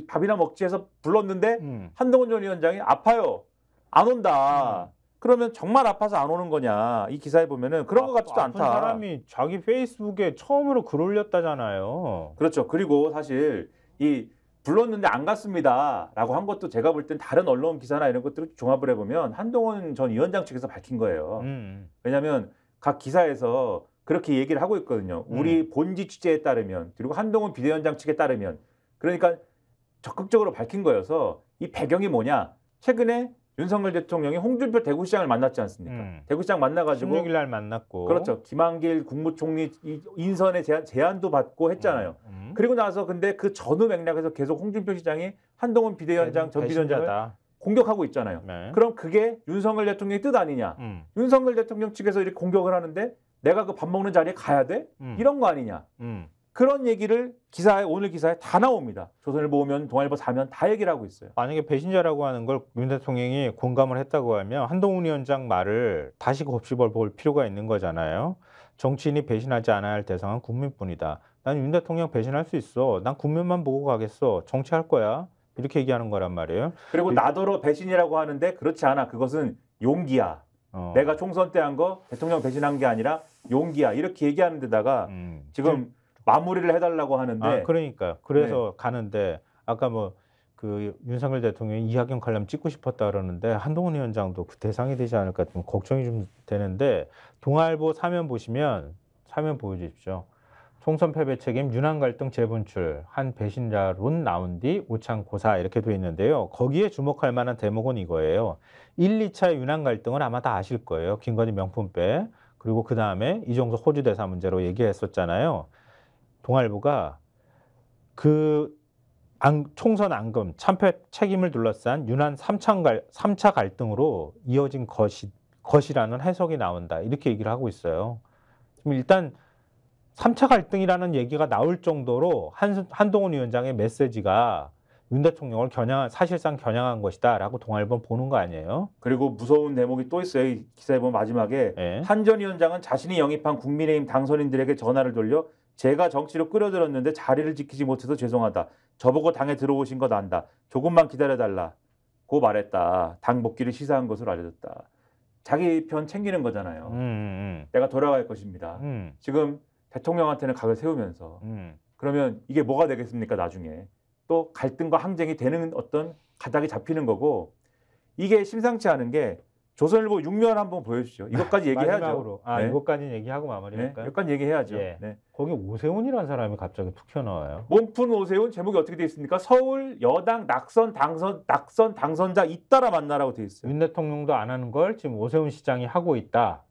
밥이나 먹지 해서 불렀는데 한동훈 전 위원장이 아파요. 안 온다. 그러면 정말 아파서 안 오는 거냐. 이 기사에 보면은 그런 것 같지도 않다. 아픈 사람이 자기 페이스북에 처음으로 글 올렸다잖아요. 그렇죠. 그리고 사실 이 불렀는데 안 갔습니다라고 한 것도 제가 볼 땐 다른 언론 기사나 이런 것들을 종합을 해보면 한동훈 전 위원장 측에서 밝힌 거예요. 왜냐하면 각 기사에서 그렇게 얘기를 하고 있거든요. 우리 본지 취재에 따르면 그리고 한동훈 비대위원장 측에 따르면 그러니까 적극적으로 밝힌 거여서 이 배경이 뭐냐. 최근에 윤석열 대통령이 홍준표 대구시장을 만났지 않습니까? 대구시장 만나가지고 16일 날 만났고 그렇죠. 김한길 국무총리 인선에 제안도 받고 했잖아요. 그리고 나서 근데 그 전후 맥락에서 계속 홍준표 시장이 한동훈 비대위원장 전 비대위원장을 공격하고 있잖아요. 네. 그럼 그게 윤석열 대통령의 뜻 아니냐? 윤석열 대통령 측에서 이렇게 공격을 하는데 내가 그 밥 먹는 자리에 가야 돼? 이런 거 아니냐? 그런 얘기를 오늘 기사에 다 나옵니다. 조선일보 오면 동아일보 사면 다 얘기를 하고 있어요. 만약에 배신자라고 하는 걸 윤 대통령이 공감을 했다고 하면 한동훈 위원장 말을 다시 곱씹어 볼 필요가 있는 거잖아요. 정치인이 배신하지 않아야 할 대상은 국민뿐이다. 난 윤 대통령 배신할 수 있어. 난 국민만 보고 가겠어. 정치할 거야. 이렇게 얘기하는 거란 말이에요. 그리고 나더러 배신이라고 하는데 그렇지 않아. 그것은 용기야. 내가 총선 때 한 거 대통령 배신한 게 아니라 용기야. 이렇게 얘기하는 데다가 지금 마무리를 해달라고 하는데. 그러니까요. 그래서 가는데 아까 뭐 그 윤석열 대통령이 이낙연 관람 찍고 싶었다 그러는데 한동훈 위원장도 그 대상이 되지 않을까 좀 걱정이 좀 되는데 동아일보 사면 보시면 사면 보여주십시오. 총선 패배 책임 윤한 갈등 재분출 한 배신자론 나온 뒤 오찬 고사 이렇게 돼 있는데요. 거기에 주목할 만한 대목은 이거예요. 1, 2차 윤한 갈등은 아마 다 아실 거예요. 김건희 명품백 그리고 그 다음에 이종석 호주 대사 문제로 얘기했었잖아요. 동아일보가 그 총선 앙금 참패 책임을 둘러싼 윤한 3차 갈등으로 이어진 것이라는 해석이 나온다. 이렇게 얘기를 하고 있어요. 지금 일단 3차 갈등이라는 얘기가 나올 정도로 한동훈 위원장의 메시지가 윤 대통령을 사실상 겨냥한 것이다 라고 동아일보는 보는 거 아니에요? 그리고 무서운 대목이 또 있어요. 이 기사에 보면 마지막에 네. 한 전 위원장은 자신이 영입한 국민의힘 당선인들에게 전화를 돌려 제가 정치로 끌어들였는데 자리를 지키지 못해서 죄송하다. 저보고 당에 들어오신 것 안다. 조금만 기다려달라고 말했다. 당 복귀를 시사한 것으로 알려졌다. 자기 편 챙기는 거잖아요. 내가 돌아갈 것입니다. 지금 대통령한테는 각을 세우면서 그러면 이게 뭐가 되겠습니까? 나중에 또 갈등과 항쟁이 되는 어떤 가닥이 잡히는 거고 이게 심상치 않은 게 조선일보 6면 한번 보여주시죠. 이것까지 얘기해야죠. 네. 이것까지는 얘기하고 마무리할까요? 네, 여기까지 얘기해야죠. 예. 네. 거기 오세훈이라는 사람이 갑자기 툭 튀어나와요. 몸푼 오세훈 제목이 어떻게 돼 있습니까? 서울 여당 낙선 당선자 잇따라 만나라고 돼 있어요. 윤 대통령도 안 하는 걸 지금 오세훈 시장이 하고 있다.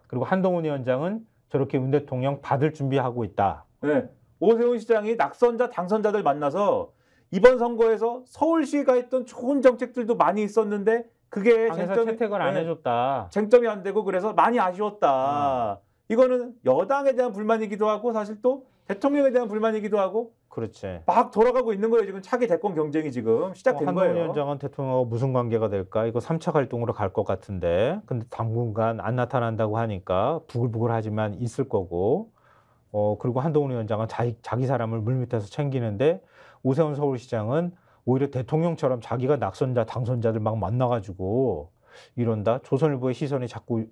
그리고 한동훈 위원장은 저렇게 윤 대통령 받을 준비하고 있다. 네. 오세훈 시장이 낙선자 당선자들 만나서 이번 선거에서 서울시가 했던 좋은 정책들도 많이 있었는데 그게 채택을 안 해줬다. 쟁점이 안 되고 그래서 많이 아쉬웠다. 이거는 여당에 대한 불만이기도 하고 사실 또 대통령에 대한 불만이기도 하고 그렇지. 막 돌아가고 있는 거예요. 지금 차기 대권 경쟁이 지금 시작된 거예요. 한동훈 위원장은 대통령하고 무슨 관계가 될까? 이거 3차 갈등으로 갈 것 같은데 근데 당분간 안 나타난다고 하니까 부글부글하지만 있을 거고 그리고 한동훈 위원장은 자기 사람을 물밑에서 챙기는데 오세훈 서울시장은 오히려 대통령처럼 자기가 낙선자, 당선자들 막 만나가지고 이런다. 조선일보의 시선이 자꾸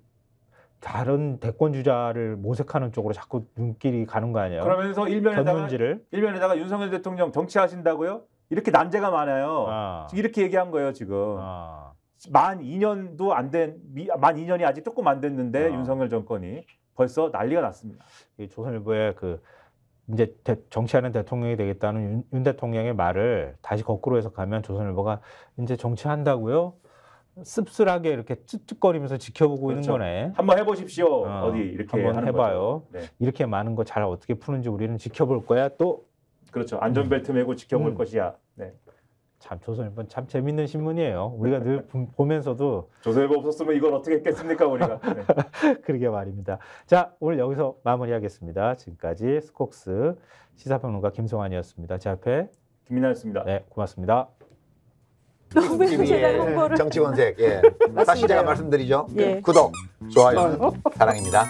다른 대권 주자를 모색하는 쪽으로 자꾸 눈길이 가는 거 아니에요? 그러면서 일면에다가 윤석열 대통령 정치하신다고요? 이렇게 난제가 많아요. 이렇게 얘기한 거예요 지금. 만 2년도 안 된, 만 2년이 아직 조금 안 됐는데 윤석열 정권이 벌써 난리가 났습니다. 이 조선일보의 이제 정치하는 대통령이 되겠다는 윤 대통령의 말을 다시 거꾸로 해석하면 조선일보가 이제 정치한다고요? 씁쓸하게 이렇게 쯧쯧거리면서 지켜보고 그렇죠. 있는 거네. 한번 해보십시오. 어디 이렇게 한번 해봐요. 네. 이렇게 많은 거 잘 어떻게 푸는지 우리는 지켜볼 거야. 또 그렇죠. 안전벨트 메고 지켜볼 것이야. 네. 참 조선일보는 참 재밌는 신문이에요. 우리가 늘 보면서도 조선일보 없었으면 이걸 어떻게 했겠습니까 우리가. 네. 그러게 말입니다. 자, 오늘 여기서 마무리하겠습니다. 지금까지 스콕스 시사평론가 김성환이었습니다. 제 앞에 김민아였습니다. 네, 고맙습니다. TV의 정치권색 다시 제가 말씀드리죠. 구독, 좋아요, 사랑입니다.